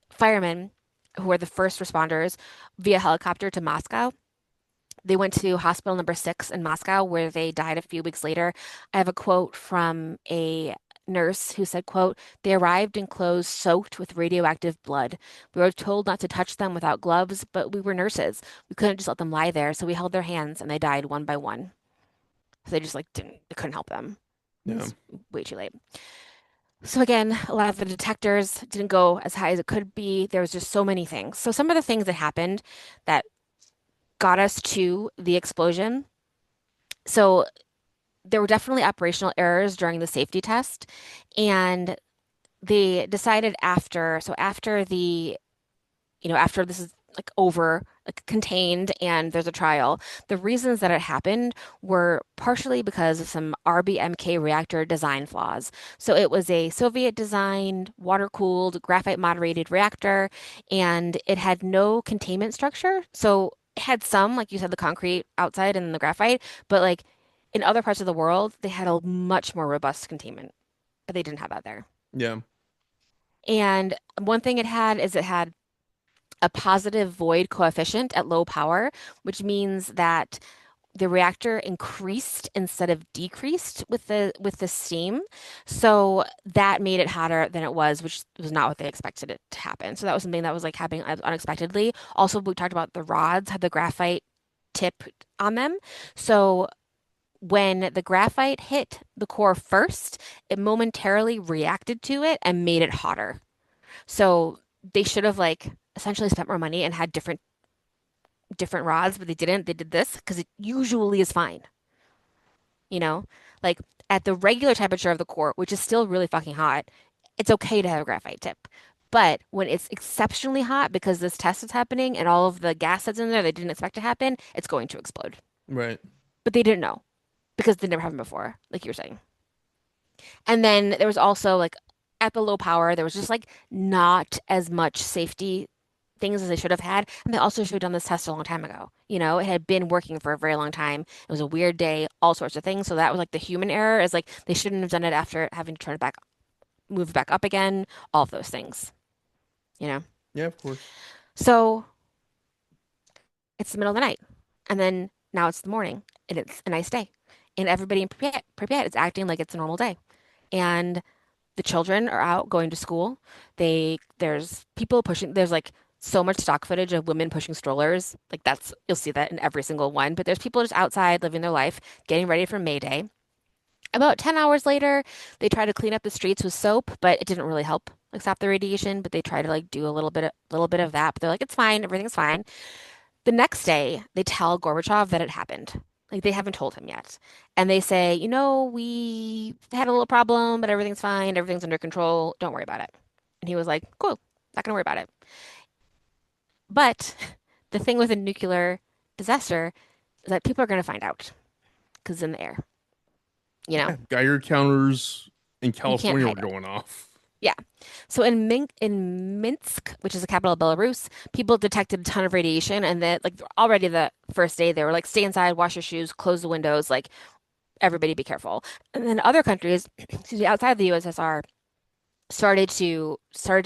firemen, who were the first responders, via helicopter to Moscow. They went to hospital number 6 in Moscow, where they died a few weeks later. I have a quote from a nurse who said, quote, "They arrived in clothes soaked with radioactive blood. We were told not to touch them without gloves, but we were nurses. We couldn't just let them lie there, so we held their hands and they died one by one." So they just like they couldn't help them. It yeah, was way too late. So again, a lot of the detectors didn't go as high as it could be. There was just so many things. So some of the things that happened that got us to the explosion. So there were definitely operational errors during the safety test, and they decided after the, after this is like over, like contained, and there's a trial, the reasons that it happened were partially because of some RBMK reactor design flaws. So it was a Soviet designed, water cooled, graphite moderated reactor, and it had no containment structure. So it had some, like you said, the concrete outside and the graphite, but like in other parts of the world, they had a much more robust containment, but they didn't have that there. yeah. And one thing it had a positive void coefficient at low power, which means that the reactor increased instead of decreased with the steam. So that made it hotter than it was, which was not what they expected it to happen. So that was something that was like happening unexpectedly. Also, we talked about the rods had the graphite tip on them. So when the graphite hit the core first, it momentarily reacted to it and made it hotter. So they should have like essentially spent more money and had different rods, but they didn't. They did this because it usually is fine, you know? Like at the regular temperature of the core, which is still really fucking hot, it's okay to have a graphite tip. But when it's exceptionally hot because this test is happening and all of the gas that's in there they didn't expect to happen, it's going to explode. Right. But they didn't know because they never happened before, like you were saying. And then there was also like at the low power, there was just like not as much safety things as they should have had. And they also should have done this test a long time ago. It had been working for a very long time. It was a weird day, all sorts of things. So that was like the human error is like they shouldn't have done it after having to turn it back, move it back up again, all of those things, you know? Yeah, of course. So it's the middle of the night. And then now it's the morning and it's a nice day. And everybody in Pripyat is acting like it's a normal day. And the children are out going to school. There's people pushing, there's like so much stock footage of women pushing strollers. Like you'll see that in every single one. But there's people just outside living their life, getting ready for May Day. About 10 hours later, they try to clean up the streets with soap, but it didn't really help like stop the radiation, but they try to like do a little bit of that, but they're like, it's fine, everything's fine. The next day, they tell Gorbachev that it happened. Like they haven't told him yet. And they say, we had a little problem, but everything's fine. Everything's under control. Don't worry about it. And he was like, cool, not gonna worry about it. But the thing with a nuclear disaster is that people are gonna find out because it's in the air. You know, Yeah, Geiger counters in you can't California were hide it. going off. Yeah. So in Minsk, which is the capital of Belarus, people detected a ton of radiation, and that like already the first day they were like, stay inside, wash your shoes, close the windows, like everybody be careful. And then other countries, excuse me, outside the USSR started to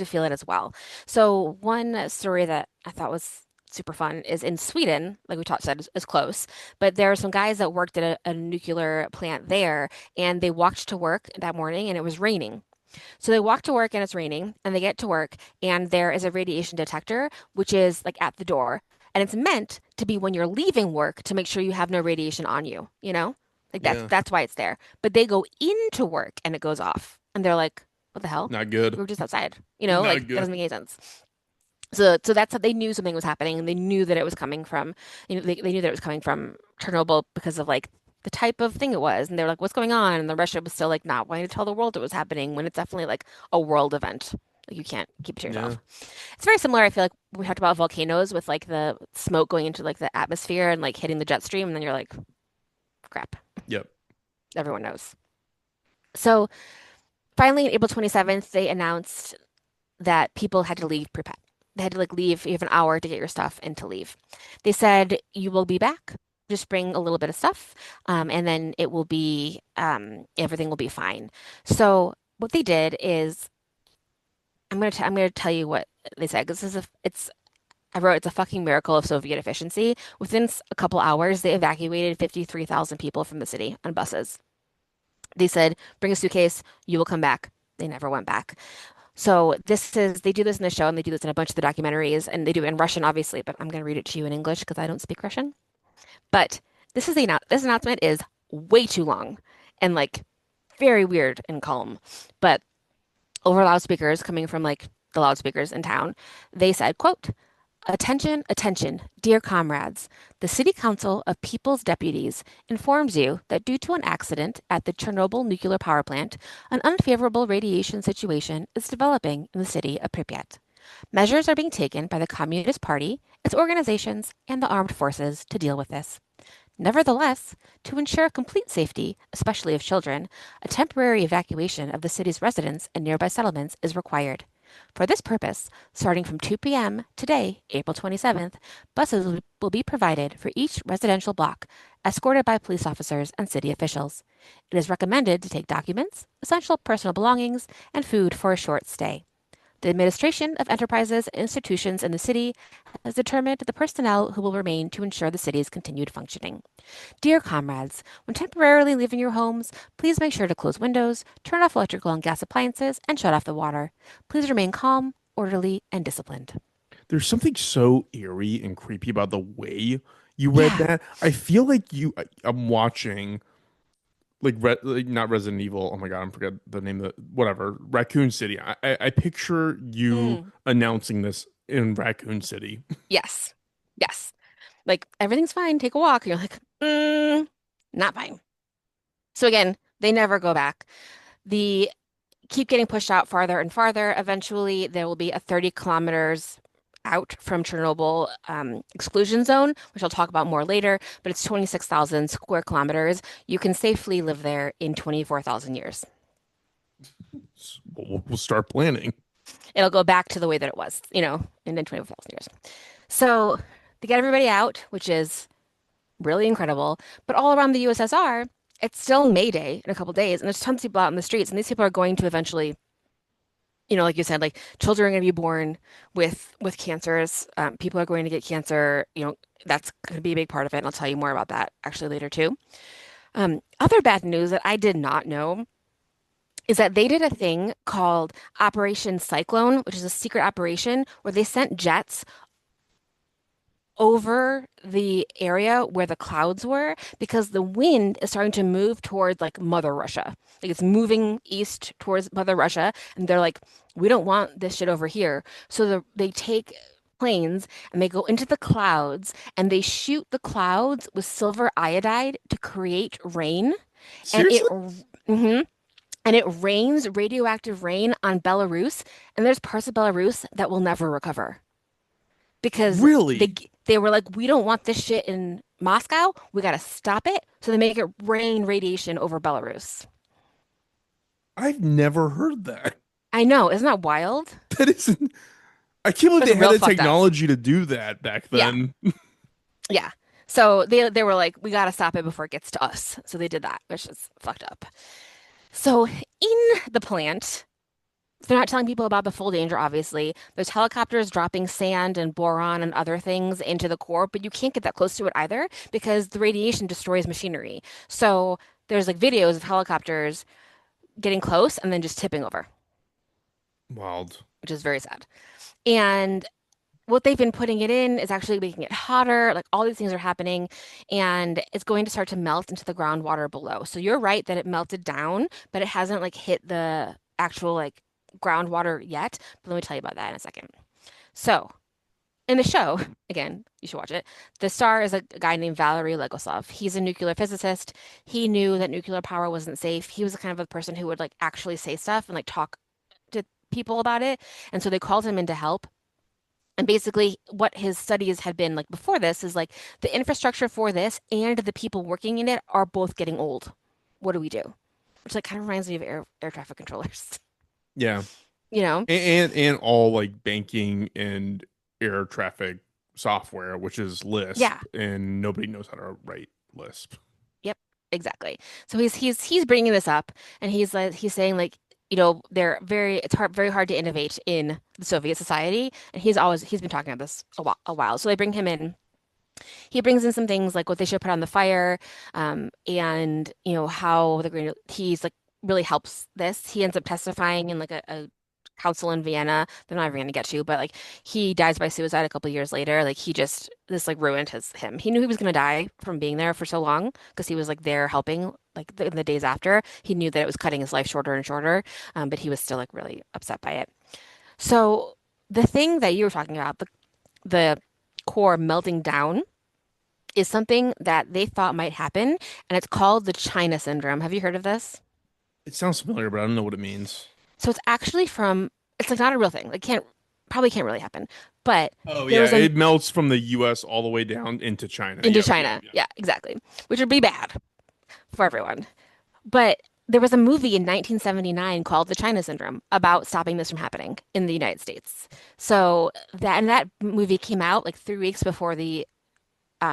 feel it as well. So one story that I thought was super fun is in Sweden, like we talked said is close, but there are some guys that worked at a nuclear plant there, and they walked to work that morning and it was raining. So they walk to work and it's raining, and they get to work, and there is a radiation detector, which is like at the door. And it's meant to be when you're leaving work to make sure you have no radiation on you, you know? Like that's Yeah, that's why it's there. But they go into work and it goes off. And they're like, what the hell? not We good. were just outside. Like Not that good. doesn't make any sense. So that's how they knew something was happening, and they knew that it was coming from, they knew that it was coming from Chernobyl because of like the type of thing it was, and they were like, "What's going on?" And the Russia was still like not wanting to tell the world it was happening when it's definitely like a world event. Like you can't keep it to Yeah. yourself. It's very similar. I feel like we talked about volcanoes with like the smoke going into like the atmosphere and like hitting the jet stream, and then you're like, "Crap." Yep. Everyone knows. So finally, on April 27th, they announced that people had to leave prepared. They had to like leave. You have an hour to get your stuff and to leave. They said you will be back. Just bring a little bit of stuff, and then it will be everything will be fine. So what they did is I'm gonna tell you what they said because this is it's I wrote it's a fucking miracle of Soviet efficiency. Within a couple hours, they evacuated 53,000 people from the city on buses. They said, bring a suitcase, you will come back. They never went back. So they do this in the show and they do this in a bunch of the documentaries and they do it in Russian, obviously, but I'm going to read it to you in English because I don't speak Russian. But this announcement is way too long and like very weird and calm. But over loudspeakers coming from like the loudspeakers in town, they said, quote, "Attention, attention, dear comrades. The City Council of People's Deputies informs you that due to an accident at the Chernobyl Nuclear Power Plant, an unfavorable radiation situation is developing in the city of Pripyat. Measures are being taken by the Communist Party, its organizations, and the armed forces to deal with this. Nevertheless, to ensure complete safety, especially of children, a temporary evacuation of the city's residents and nearby settlements is required. For this purpose, starting from 2 p.m. today, April 27th, buses will be provided for each residential block, escorted by police officers and city officials. It is recommended to take documents, essential personal belongings, and food for a short stay. The administration of enterprises and institutions in the city has determined the personnel who will remain to ensure the city's continued functioning. Dear comrades, when temporarily leaving your homes, please make sure to close windows, turn off electrical and gas appliances, and shut off the water. Please remain calm, orderly, and disciplined." There's something so eerie and creepy about the way you read Yeah. that. I feel like I'm watching like not Resident Evil. Oh my God, I'm forget the name of the whatever Raccoon City. I picture you Mm. announcing this in Raccoon City. Yes. Yes. Like everything's fine. Take a walk. You're like, not fine. So again, they never go back. The keep getting pushed out farther and farther. Eventually, there will be a 30 kilometers out from Chernobyl exclusion zone, which I'll talk about more later, but it's 26,000 square kilometers. You can safely live there in 24,000 years. We'll start planning. It'll go back to the way that it was, in 24,000 years. So they get everybody out, which is really incredible. But all around the USSR, it's still May Day in a couple days, and there's tons of people out in the streets, and these people are going to eventually, like you said, like children are going to be born with cancers. People are going to get cancer. That's going to be a big part of it, and I'll tell you more about that actually later too. Other bad news that I did not know is that they did a thing called Operation Cyclone, which is a secret operation where they sent jets over the area where the clouds were because the wind is starting to move towards like Mother Russia. Like it's moving east towards Mother Russia, and they're like, we don't want this shit over here. So they take planes and they go into the clouds and they shoot the clouds with silver iodide to create rain, and Seriously? mhm, and it rains radioactive rain on Belarus, and there's parts of Belarus that will never recover because they Really? they were like, we don't want this shit in Moscow. We got to stop it. So they make it rain radiation over Belarus. I've never heard that. I know, isn't that wild? That isn't. I can't believe It's they had real the fucked up. technology to do that back Yeah, then. yeah. So they were like, we got to stop it before it gets to us. So they did that, which is fucked up. So in the plant, they're not telling people about the full danger, obviously. There's helicopters dropping sand and boron and other things into the core, but you can't get that close to it either because the radiation destroys machinery. So there's like videos of helicopters getting close and then just tipping over, Wild. which is very sad. And what they've been putting it in is actually making it hotter. Like all these things are happening, and it's going to start to melt into the groundwater below. So you're right that it melted down, but it hasn't like hit the actual like groundwater yet. But let me tell you about that in a second. So in the show, again, you should watch it. The star is a guy named Valery Legoslov. He's a nuclear physicist. He knew that nuclear power wasn't safe. He was the kind of a person who would like actually say stuff and like talk to people about it. And so they called him in to help. And basically, what his studies had been like before this is like the infrastructure for this and the people working in it are both getting old. What do we do? Which like kind of reminds me of air traffic controllers, Yeah. you know? And all like banking and air traffic software, which is Lisp, Yeah. and nobody knows how to write Lisp. Yep, exactly. So he's bringing this up, and he's saying like, it's very hard to innovate in the Soviet society, and he's been talking about this a while. So they bring him in. He brings in some things like what they should put on the fire, and how he's like really helps this. He ends up testifying in like a council in Vienna. They're not ever going to get to, but like he dies by suicide a couple of years later. Like this like ruined him. He knew he was going to die from being there for so long because he was like there helping like in the days after. He knew that it was cutting his life shorter and shorter, but he was still like really upset by it. So the thing that you were talking about, the core melting down, is something that they thought might happen, and it's called the China syndrome. Have you heard of this? It sounds familiar, but I don't know what it means. So it's like not a real thing. Like probably can't really happen. But Oh there yeah, was it melts from the US all the way down into China. into Yep, yep, China. yep. Yeah, exactly. Which would be bad for everyone. But there was a movie in 1979 called The China Syndrome about stopping this from happening in the United States. So that movie came out like 3 weeks before the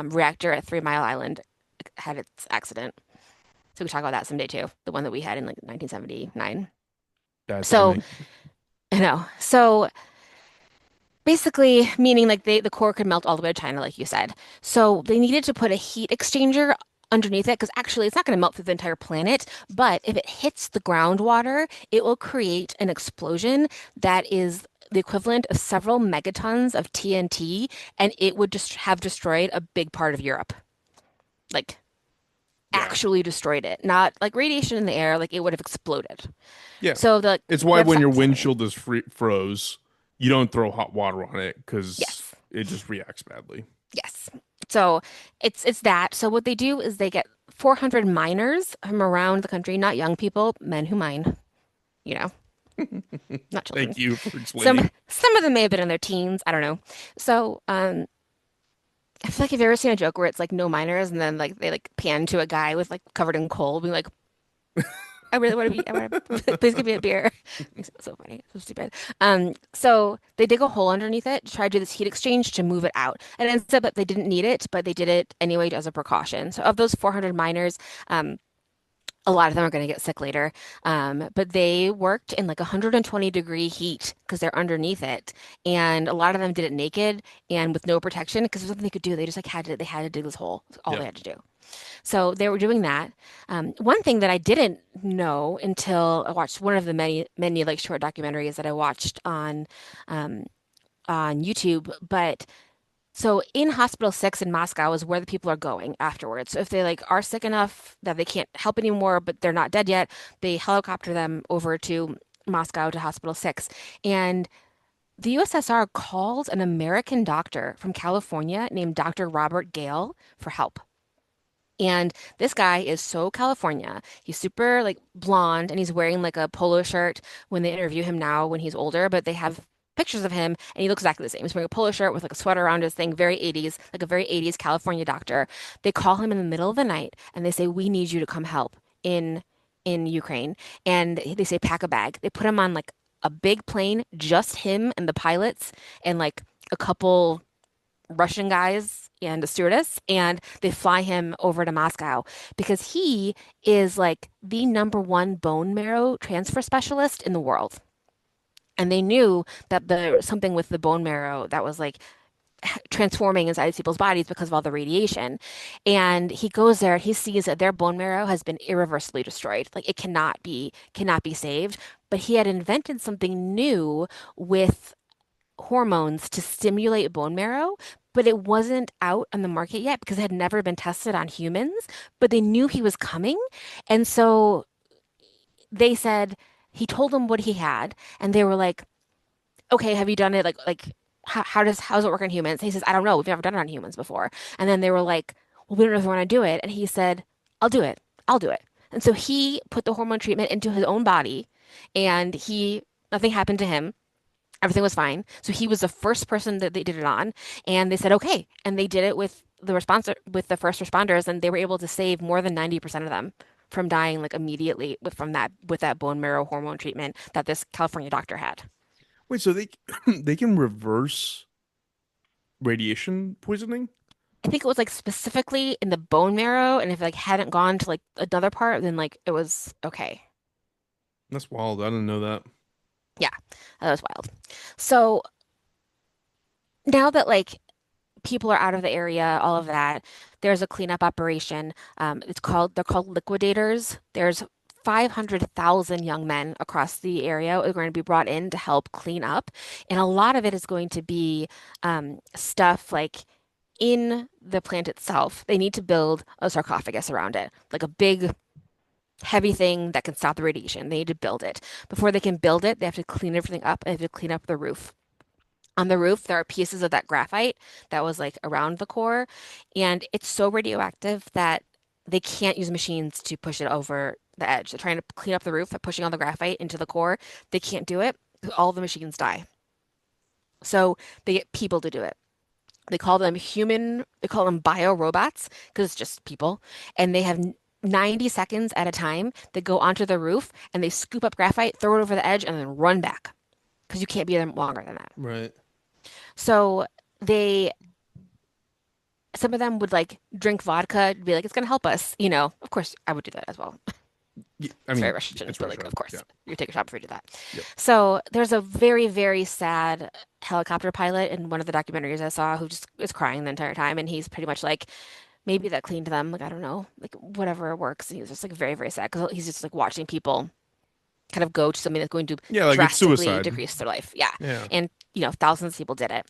reactor at 3 Mile Island had its accident. So we can talk about that someday too. The one that we had in like 1979. That's So amazing. I know. So basically, meaning like the core could melt all the way to China, like you said. So they needed to put a heat exchanger underneath it because actually it's not going to melt through the entire planet, but if it hits the groundwater, it will create an explosion that is the equivalent of several megatons of TNT, and it would just have destroyed a big part of Europe. Like Yeah. actually destroyed it, not like radiation in the air, like it would have exploded. Yeah. So It's the why when your website said it. windshield is froze, you don't throw hot water on it because Yes. it just reacts badly. Yes. So it's that. So what they do is they get 400 miners from around the country, not young people, men who mine, you know, not children. Thank you for Some explaining. some of them may have been in their teens. I don't know. So I feel like have you ever seen a joke where it's like no miners and then like they like pan to a guy with like covered in coal, being like, I really want to be. I want to. Please give me a beer. Makes it so funny, so stupid. So they dig a hole underneath it to try to do this heat exchange to move it out, and it ends up that they didn't need it, but they did it anyway as a precaution. So of those 400 miners, a lot of them are going to get sick later. But they worked in like 120-degree heat because they're underneath it, and a lot of them did it naked and with no protection because there's nothing they could do. They just like had to dig this hole. That's all they Yep. had to do. So they were doing that. One thing that I didn't know until I watched one of the many like short documentaries that I watched um, on YouTube, but so in Hospital 6 in Moscow is where the people are going afterwards. So if they like are sick enough that they can't help anymore, but they're not dead yet, they helicopter them over to Moscow to Hospital 6. And the USSR called an American doctor from California named Dr. Robert Gale for help. And this guy is so California. He's super like blonde and he's wearing like a polo shirt when they interview him now when he's older, but they have pictures of him and he looks exactly the same. He's wearing a polo shirt with like a sweater around his thing, very 80s, like a very 80s California doctor. They call him in the middle of the night and they say, "We need you to come help in Ukraine." And they say, "Pack a bag." They put him on like a big plane, just him and the pilots and like a couple Russian guys and a stewardess, and they fly him over to Moscow because he is like the number one bone marrow transfer specialist in the world. And they knew that the something with the bone marrow that was like transforming inside people's bodies because of all the radiation. And he goes there and he sees that their bone marrow has been irreversibly destroyed. Like it cannot be saved. But he had invented something new with hormones to stimulate bone marrow, but it wasn't out on the market yet because it had never been tested on humans, but they knew he was coming. And so they said he told them what he had and they were like, "Okay, have you done it like how's it work on humans? And he says, I don't know. We've never done it on humans before. And then they were like, well, we don't know if we want to do it. And he said, I'll do it. I'll do it. And so he put the hormone treatment into his own body, and nothing happened to him. Everything was fine. So he was the first person that they did it on, and they said okay, and they did it with the first responders, and they were able to save more than 90% of them from dying like immediately with that bone marrow hormone treatment that this California doctor had. Wait, so they they can reverse radiation poisoning? I think it was like specifically in the bone marrow, and if it like hadn't gone to like another part, then like it was okay. That's wild. I didn't know that. Yeah, that was wild. So now that like people are out of the area, all of that, there's a cleanup operation. They're called liquidators. There's 500,000 young men across the area who are going to be brought in to help clean up. And a lot of it is going to be stuff like in the plant itself. They need to build a sarcophagus around it, like a big, heavy thing that can stop the radiation. They need to build it. Before they can build it, they have to clean everything up and they have to clean up the roof. On the roof, there are pieces of that graphite that was like around the core, and it's so radioactive that they can't use machines to push it over the edge. They're trying to clean up the roof by pushing all the graphite into the core. They can't do it because all the machines die. So they get people to do it. They call them bio robots because it's just people, and they have 90 seconds at a time. They go onto the roof and they scoop up graphite, throw it over the edge, and then run back because you can't be there longer than that. Right. So they, some of them would like drink vodka, be like, it's going to help us. Of course, I would do that as well. Yeah, I It's very mean, Russian, it's but like, Russia. of course, Yeah. you take a shot before you do that. Yep. So there's a very, very sad helicopter pilot in one of the documentaries I saw who just is crying the entire time. And he's pretty much like, maybe that cleaned them. Like, I don't know, like whatever works. And he was just like very, very sad because he's just like watching people kind of go to something that's going to Yeah, like it's drastically suicide. decrease their life. Yeah. Yeah. And, thousands of people did it.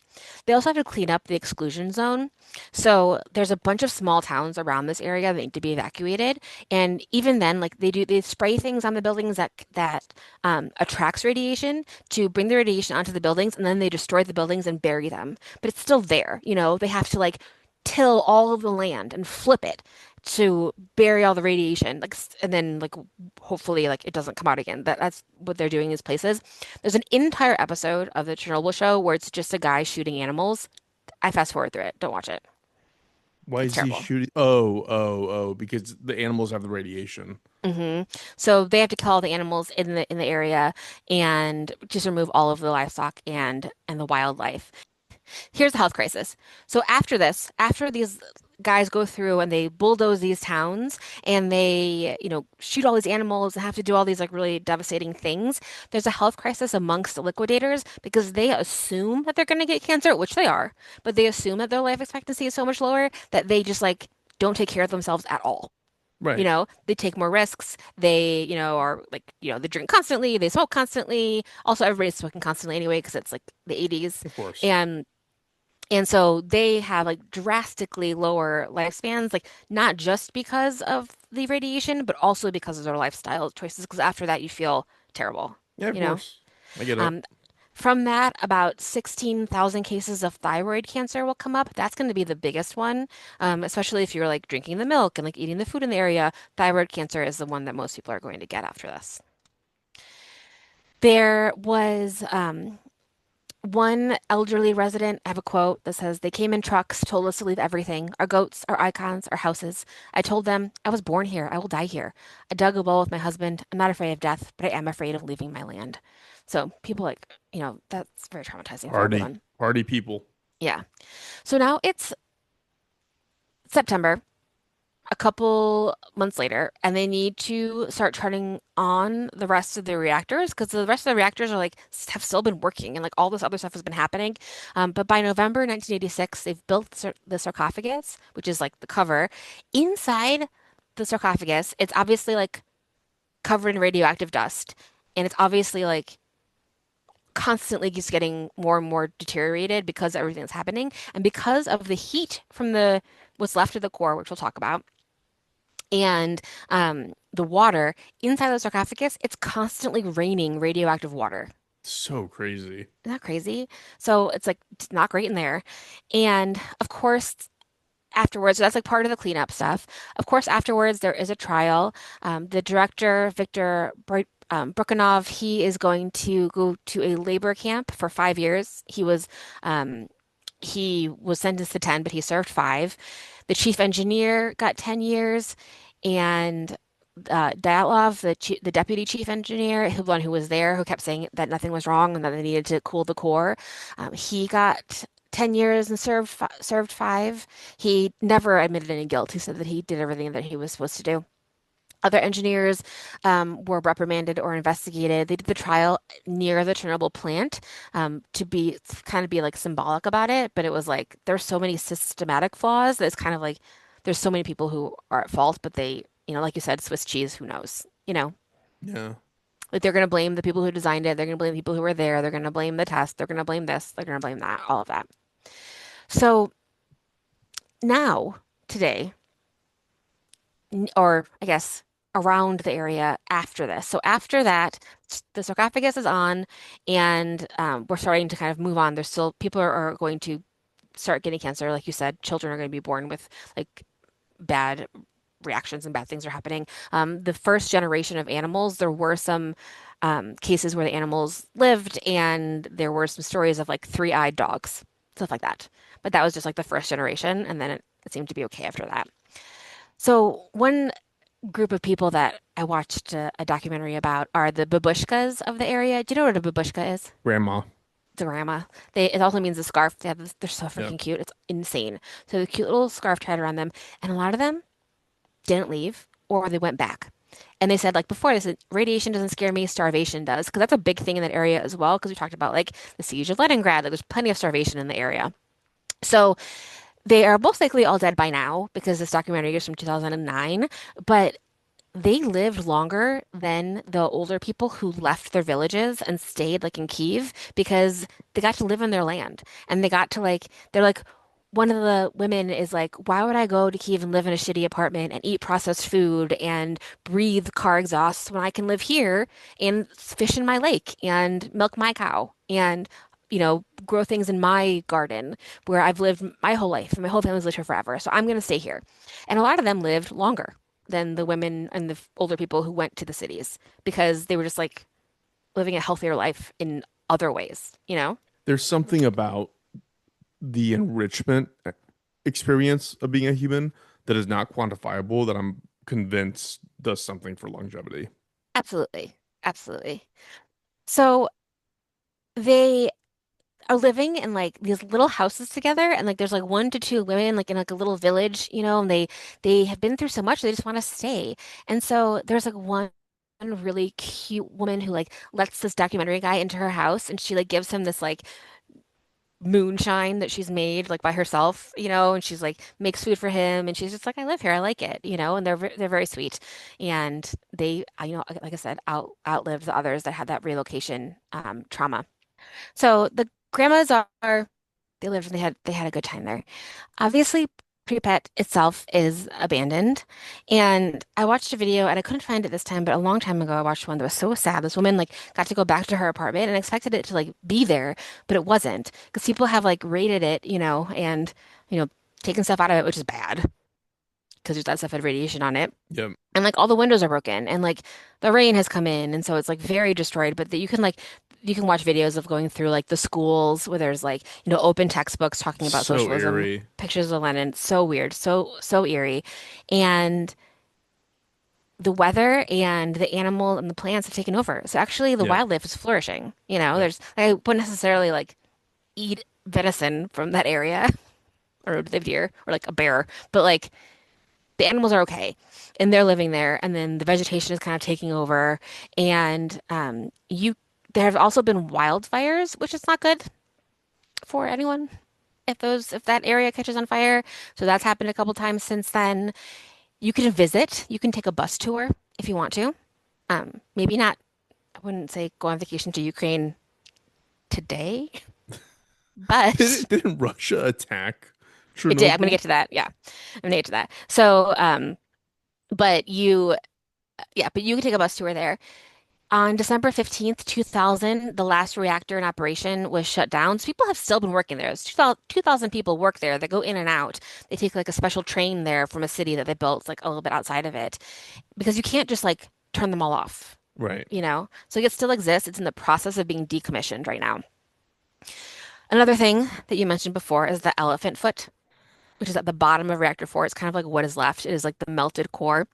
They also have to clean up the exclusion zone. So there's a bunch of small towns around this area that need to be evacuated. And even then, like they spray things on the buildings that attracts radiation to bring the radiation onto the buildings, and then they destroy the buildings and bury them. But it's still there. They have to like till all of the land and flip it to bury all the radiation, like, and then like hopefully like it doesn't come out again. That's what they're doing in these places. There's an entire episode of the Chernobyl show where it's just a guy shooting animals. I fast forward through it. Don't watch it. Why It's is he terrible. shooting? Oh, because the animals have the radiation. hmm So they have to kill all the animals in the area and just remove all of the livestock and the wildlife. Here's the health crisis. So after these guys go through and they bulldoze these towns and they, shoot all these animals and have to do all these like really devastating things, there's a health crisis amongst the liquidators because they assume that they're going to get cancer, which they are, but they assume that their life expectancy is so much lower that they just like don't take care of themselves at all. Right. They take more risks. They, are like, they drink constantly, they smoke constantly. Also, everybody's smoking constantly anyway because it's like the 80s. Of course. And so they have like drastically lower lifespans, like not just because of the radiation, but also because of their lifestyle choices. Because after that, you feel terrible, Yeah, of you know? course. I get it. Um, from that, about 16,000 cases of thyroid cancer will come up. That's going to be the biggest one, especially if you're like drinking the milk and like eating the food in the area. Thyroid cancer is the one that most people are going to get after this. There was one elderly resident, I have a quote that says, they came in trucks, told us to leave everything, our goats, our icons, our houses. I told them, I was born here. I will die here. I dug a well with my husband. I'm not afraid of death, but I am afraid of leaving my land. So people like, that's very traumatizing for Party. everyone. Party people. Yeah. So now it's September, a couple months later, and they need to start turning on the rest of the reactors because the rest of the reactors are like have still been working and like all this other stuff has been happening. But by November 1986, they've built the sarcophagus, which is like the cover. Inside the sarcophagus, it's obviously like covered in radioactive dust, and it's obviously like constantly just getting more and more deteriorated because everything that's happening and because of the heat from the what's left of the core, which we'll talk about and the water inside the sarcophagus, it's constantly raining radioactive water. So crazy. Isn't that crazy? So it's like it's not great in there. And of course, afterwards, so that's like part of the cleanup stuff. Of course, afterwards, there is a trial. The director, Victor Brukhanov, he is going to go to a labor camp for 5 years. Um, he was sentenced to 10, but he served 5. The chief engineer got 10 years, and Dyatlov, the deputy chief engineer, the one who was there, who kept saying that nothing was wrong and that they needed to cool the core, he got 10 years and served 5. He never admitted any guilt. He said that he did everything that he was supposed to do. Other engineers were reprimanded or investigated. They did the trial near the Chernobyl plant to be kind of be like symbolic about it, but it was like there's so many systematic flaws that it's kind of like there's so many people who are at fault, but they, like you said, Swiss cheese, who knows? Yeah. Like they're going to blame the people who designed it. They're going to blame the people who were there. They're going to blame the test. They're going to blame this. They're going to blame that, all of that. So now, today, or I guess around the area after this. So after that, the sarcophagus is on, and we're starting to kind of move on. There's still people are going to start getting cancer, like you said. Children are going to be born with like bad reactions and bad things are happening. The first generation of animals, there were some cases where the animals lived, and there were some stories of like three-eyed dogs, stuff like that. But that was just like the first generation, and then it seemed to be okay after that. So one group of people that I watched a documentary about are the babushkas of the area. Do you know what a babushka is? Grandma. It's a grandma. It also means a scarf. They're so Yep. freaking cute. It's insane. So the cute little scarf tied around them, and a lot of them didn't leave or they went back. And they said, like before, they said radiation doesn't scare me, starvation does, because that's a big thing in that area as well. Because we talked about like the siege of Leningrad, like there's plenty of starvation in the area. So they are most likely all dead by now because this documentary is from 2009, but they lived longer than the older people who left their villages and stayed like in Kiev because they got to live in their land and they got to like they're like one of the women is like, why would I go to Kiev and live in a shitty apartment and eat processed food and breathe car exhaust when I can live here and fish in my lake and milk my cow and grow things in my garden where I've lived my whole life and my whole family's lived here forever. So I'm going to stay here. And a lot of them lived longer than the women and the older people who went to the cities because they were just like living a healthier life in other ways. There's something about the enrichment experience of being a human that is not quantifiable that I'm convinced does something for longevity. Absolutely. Absolutely. So they are living in like these little houses together and like there's like 1 to 2 women like in like a little village, and they have been through so much they just want to stay. And so there's like one really cute woman who like lets this documentary guy into her house and she like gives him this like moonshine that she's made like by herself, and she's like makes food for him and she's just like I live here, I like it, and they're very sweet. And they like I said outlived the others that had that relocation trauma. So the grandmas are they lived and they had a good time there. Obviously, Pripyat itself is abandoned. And I watched a video and I couldn't find it this time, but a long time ago I watched one that was so sad. This woman like got to go back to her apartment and expected it to like be there, but it wasn't. Because people have like raided it, and taken stuff out of it, which is bad because there's that stuff had radiation on it. Yep. And like all the windows are broken and like the rain has come in and so it's like very destroyed. But that you can watch videos of going through like the schools where there's like open textbooks talking about So socialism, eerie. pictures of Lenin. So weird, so eerie. And the weather and the animal and the plants have taken over. So actually the Yep. wildlife is flourishing. Yep. There's I wouldn't necessarily like eat venison from that area or live deer or like a bear, but like the animals are okay and they're living there and then the vegetation is kind of taking over and you there have also been wildfires, which is not good for anyone if that area catches on fire. So that's happened a couple times since then. You can take a bus tour if you want to. Maybe not, I wouldn't say go on vacation to Ukraine today, but Didn't Russia attack it did. I'm gonna Chernobyl? get to that. Yeah, I'm gonna get to that. So but you yeah, but you can take a bus tour there. On December 15th, 2000, the last reactor in operation was shut down. So people have still been working there. There's 2,000 people work there. They go in and out. They take like a special train there from a city that they built like a little bit outside of it because you can't just like turn them all off, Right. you know? So it still exists. It's in the process of being decommissioned right now. Another thing that you mentioned before is the elephant foot, which is at the bottom of reactor 4. It's kind of like what is left. It is like the melted core.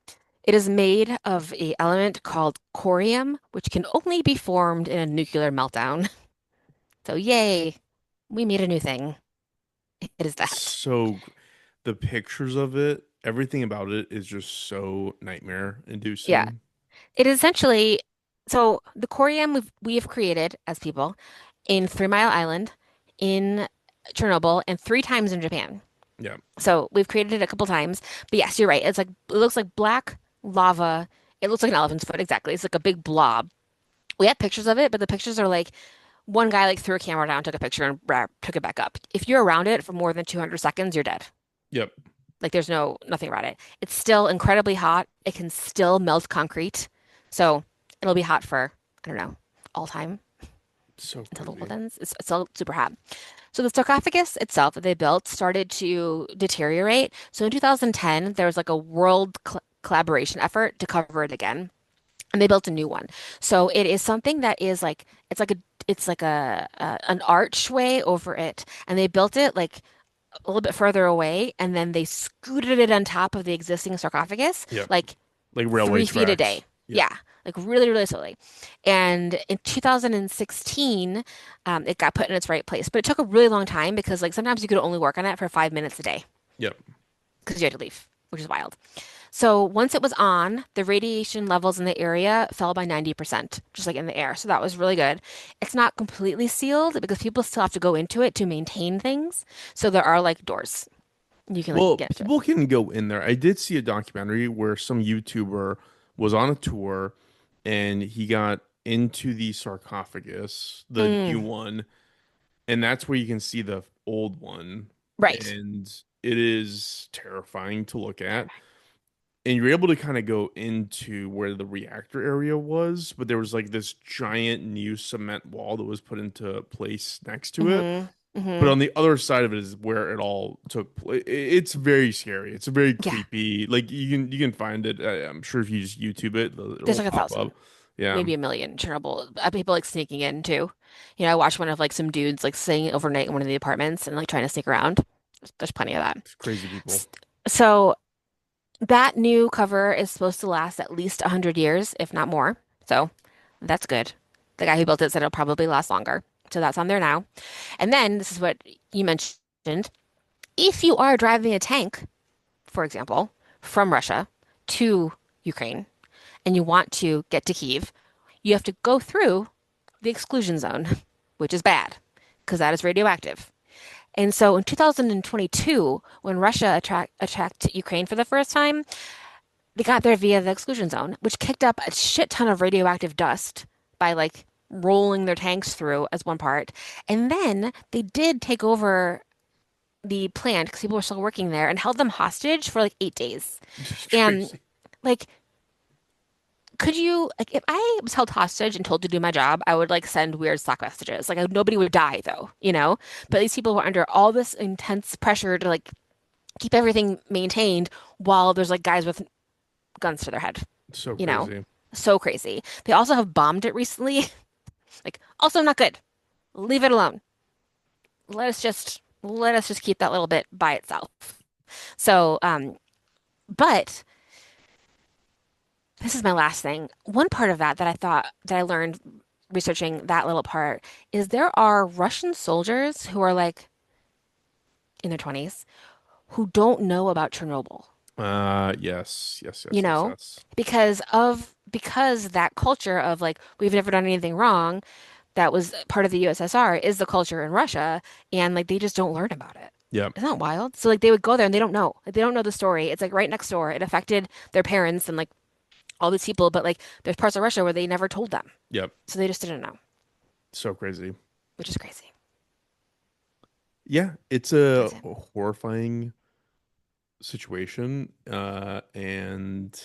It is made of a element called corium, which can only be formed in a nuclear meltdown. So yay, we made a new thing. It is that. So the pictures of it, everything about it is just so nightmare Yeah, inducing. it is essentially so the corium we have created as people in 3 Mile Island, in Chernobyl, and 3 times in Japan. Yeah. So we've created it a couple times. But yes, you're right. It's like it looks like black lava. It looks like an elephant's foot, exactly. It's like a big blob. We have pictures of it, but the pictures are like one guy like threw a camera down, took a picture, and took it back up. If you're around it for more than 200 seconds, you're dead. Yep. Like there's nothing about it. It's still incredibly hot. It can still melt concrete. So it'll be hot for, I don't know, all time So until the world crazy. ends. It's still super hot. So the sarcophagus itself that they built started to deteriorate. So in 2010, there was like a world collaboration effort to cover it again. And they built a new one. So it is something that is like it's like a an archway over it. And they built it like a little bit further away, and then they scooted it on top of the existing sarcophagus, Yep. like Like railway 3 feet a day. tracks. Yep. Yeah, like really, really slowly. And in 2016, it got put in its right place, but it took a really long time because like sometimes you could only work on it for 5 minutes a day Yep. because you had to leave, which is wild. So once it was on, the radiation levels in the area fell by 90%, just like in the air. So that was really good. It's not completely sealed because people still have to go into it to maintain things. So there are like doors. You can like Well, get into it. people can go in there. I did see a documentary where some YouTuber was on a tour and he got into the sarcophagus, the new Mm, one, and that's where you can see the old one. right. And it is terrifying to look at. And you're able to kind of go into where the reactor area was, but there was like this giant new cement wall that was put into place next to it. hmm But hmm on the other side of it is where it all took place. It's very scary. It's very Yeah. creepy. Like you can find it. I'm sure if you just YouTube it, There's it'll like a pop thousand, up. Yeah, maybe a million Chernobyl. People like sneaking in too. You know, I watched one of like some dudes like staying overnight in one of the apartments and like trying to sneak around. There's plenty of that. it's crazy people. S- So that new cover is supposed to last at least 100 years, if not more. So that's good. The guy who built it said it'll probably last longer. So that's on there now. And then this is what you mentioned. If you are driving a tank, for example, from Russia to Ukraine, and you want to get to Kyiv, you have to go through the exclusion zone, which is bad because that is radioactive. And so in 2022, when Russia attacked Ukraine for the first time, they got there via the exclusion zone, which kicked up a shit ton of radioactive dust by like rolling their tanks through as one part. And then they did take over the plant because people were still working there and held them hostage for like 8 days. It's And crazy. like, could you like if I was held hostage and told to do my job, I would like send weird Slack messages. Like nobody would die though, you know? But these people were under all this intense pressure to like keep everything maintained while there's like guys with guns to their head, It's so you know? crazy. So crazy. They also have bombed it recently. Like also not good. Leave it alone. Let us just keep that little bit by itself. So, but this is my last thing. One part of that that I thought that I learned researching that little part is there are Russian soldiers who are like in their 20s who don't know about Chernobyl, Yes, yes, you yes, yes, know, yes. because that culture of like we've never done anything wrong that was part of the USSR is the culture in Russia and like they just don't learn about it. Yep, Isn't that wild? So like they would go there and they don't know. Like, they don't know the story. It's like right next door. It affected their parents and like all these people, but like there's parts of Russia where they never told them. yep. So they just didn't know, So crazy. which is crazy. Yeah, it's a That's it. horrifying situation. And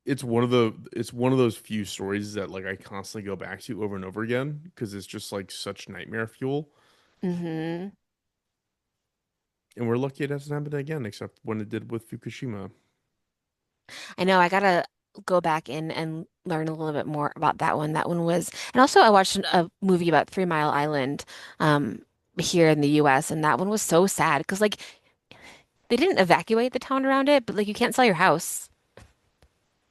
it's one of those few stories that like I constantly go back to over and over again because it's just like such nightmare fuel. Hmm. And we're lucky it hasn't happened again, except when it did with Fukushima. I know I gotta go back in and learn a little bit more about that one. That one was, and also I watched a movie about Three Mile Island, um, here in the U.S. and that one was so sad because like they didn't evacuate the town around it, but like you can't sell your house.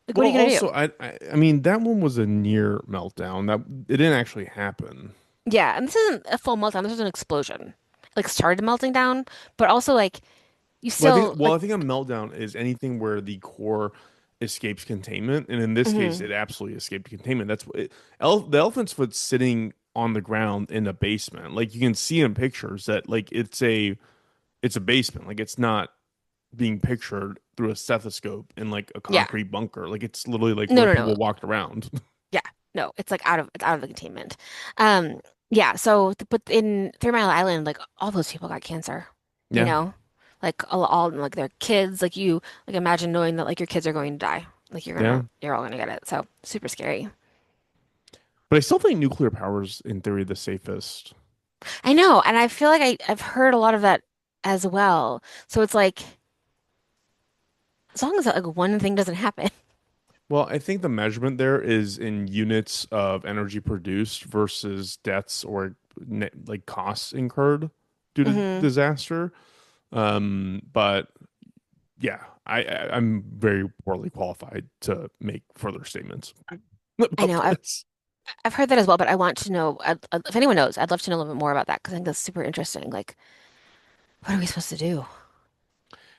Like what Well, are you gonna do? also I mean that one was a near meltdown. That it didn't actually happen. Yeah, and this isn't a full meltdown. This is an explosion. Like started melting down, but also like you still Well, like I think a meltdown is anything where the core escapes containment, and in this case, mhm. it absolutely escaped containment. That's what the elephant's foot sitting on the ground in a basement. Like you can see in pictures that like it's a basement. Like it's not being pictured through a stethoscope in like a Yeah. concrete bunker. Like it's literally like No, where no, no. people walked around. Yeah. No, it's like it's out of the containment. Um, yeah, so but in Three Mile Island, like all those people got cancer, you Yeah, know? Like all like their kids, like you like imagine knowing that like your kids are going to die. Like yeah. you're all gonna get it. So super scary. But I still think nuclear power is in theory the safest. I know, and I feel like I've heard a lot of that as well. So it's like as long as like one thing doesn't happen. Well, I think the measurement there is in units of energy produced versus deaths or like costs incurred due to Hmm. disaster. But yeah, I'm very poorly qualified to make further statements I about know. this. I've heard that as well, but I want to know if anyone knows, I'd love to know a little bit more about that because I think that's super interesting. Like, what are we supposed to do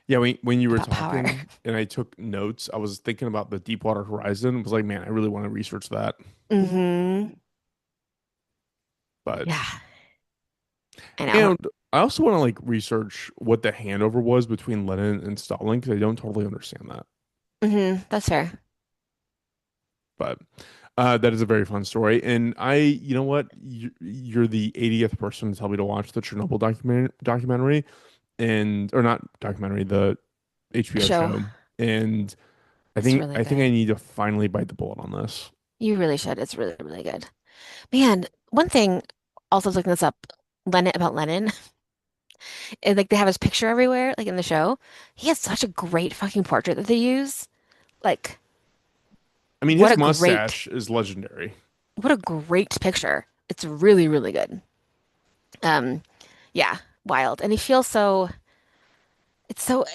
Yeah, when you were about power? talking and I took notes, I was thinking about the Deepwater Horizon. I was like, man, I really want to research that. Hmm. But Yeah, I know. and I also want to like research what the handover was between Lenin and Stalin because I don't totally understand that. That's fair. But that is a very fun story. And you know what? You're the 80th person to tell me to watch the Chernobyl documentary and or not documentary, the HBO Show. show. And It's really I think good. I need to finally bite the bullet on this. You really should. It's really, really good. Man, one thing, also looking this up, Lenin, and like they have his picture everywhere, like in the show. He has such a great fucking portrait that they use. Like, I mean, what his a great, mustache is legendary. what a great picture. It's really, really good. Um, yeah, wild. And he feels so, it's so,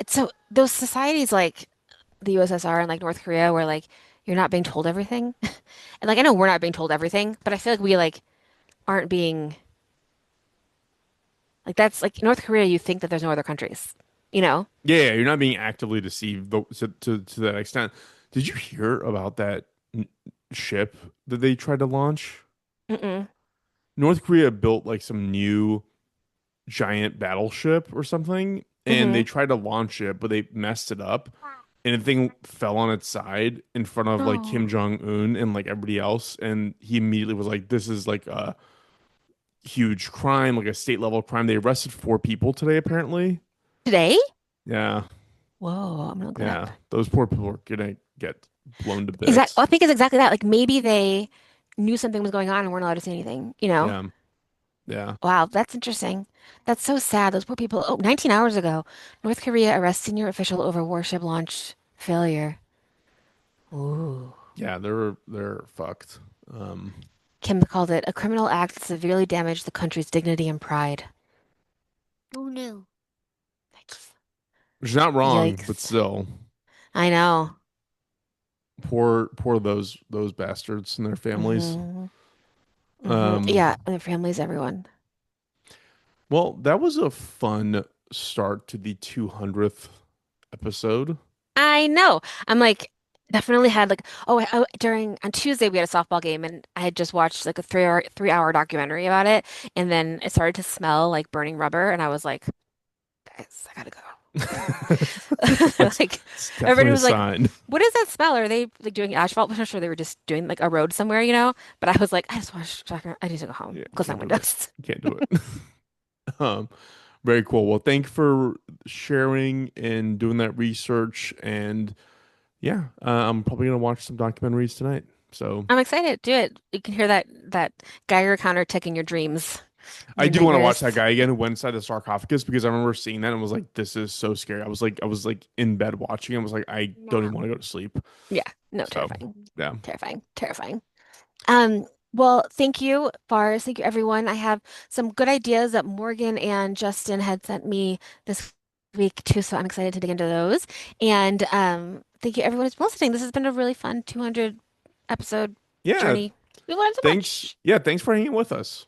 those societies like the USSR and like North Korea where like you're not being told everything. And like I know we're not being told everything, but I feel like we like aren't being like that's like North Korea, you think that there's no other countries, you know? Yeah, you're not being actively deceived to that extent. Did you hear about that ship that they tried to launch? Mm-mm. North Korea built like some new giant battleship or something, and they Mm-hmm. tried to launch it, but they messed it up, and the thing fell on its side in front of like Kim No. Jong-un and like everybody else, and he immediately was like, "This is like a huge crime, like a state level crime." They arrested 4 people today, apparently. Today? Yeah, Whoa, I'm gonna look that yeah, up. those poor people are gonna get blown to I bits. think it's exactly that. Like maybe they knew something was going on and weren't allowed to say anything, you know? Yeah, yeah. Wow, that's interesting. That's so sad. Those poor people. Oh, 19 hours ago, North Korea arrests senior official over warship launch failure. Ooh. Yeah, they're fucked. Kim called it a criminal act that severely damaged the country's dignity and pride. Oh no. Yikes. Which is not wrong, but Yikes. still, I know. poor those bastards and their families. Hmm. Hmm. Um, Yeah, and their families, everyone. well, that was a fun start to the 200th episode. I know. I'm like definitely had like during on Tuesday we had a softball game and I had just watched like a 3 hour documentary about it and then it started to smell like burning rubber and I was like, guys, I gotta go. That's Like it's everybody definitely a was like, sign. what is that smell? Are they like doing asphalt? I'm sure they were just doing like a road somewhere, you know? But I was like, I just watched I need to go home, Yeah, close my can't do it. windows. Can't do it. Um, Very cool. Well, thank you for sharing and doing that research and yeah, I'm probably gonna watch some documentaries tonight. So I'm excited. Do it. You can hear that Geiger counter tick in your dreams, I your do want to watch nightmares. that guy again who went inside the sarcophagus because I remember seeing that and was like, this is so scary. I was like in bed watching it. I was like, I don't even want to go to sleep. Yeah. No, So terrifying. yeah. Terrifying. Terrifying. Well, thank you, Bars. Thank you, everyone. I have some good ideas that Morgan and Justin had sent me this week too, so I'm excited to dig into those. And thank you, everyone who's listening. This has been a really fun 200 episode Yeah. journey. We learned so Thanks. much. Yeah, thanks for hanging with us.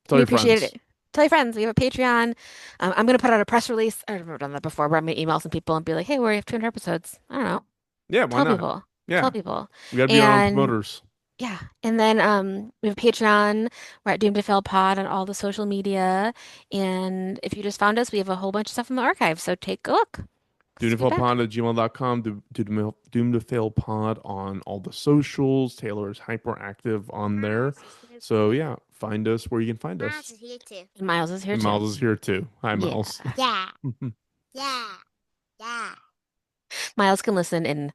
Tell We your appreciate friends. it. Tell your friends. We have a Patreon. I'm going to put out a press release. I've never done that before, but I'm going to email some people and be like, hey, we have 200 episodes. I don't know. Yeah, why Tell not? people. Tell Yeah. people. We gotta be our own And promoters. yeah. And then we have a Patreon. We're at Doomed to Fail Pod on all the social media. And if you just found us, we have a whole bunch of stuff in the archive. So take a look. See you back. Doomtofailpod@gmail.com. Doom to Fail Pod on all the socials. Taylor is hyperactive on there. So yeah, find us where you can find us. Here too. And Miles is here And too. Miles is here too. Hi, Yeah. Miles. Yeah. Yeah. Yeah. Miles can listen in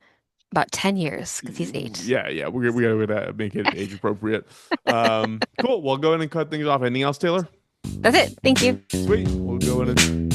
about 10 years because he's 8. Yeah. We gotta make it age appropriate. Cool. We'll go ahead and cut things off. Anything else, Taylor? That's it. Thank you. Sweet. We'll go in and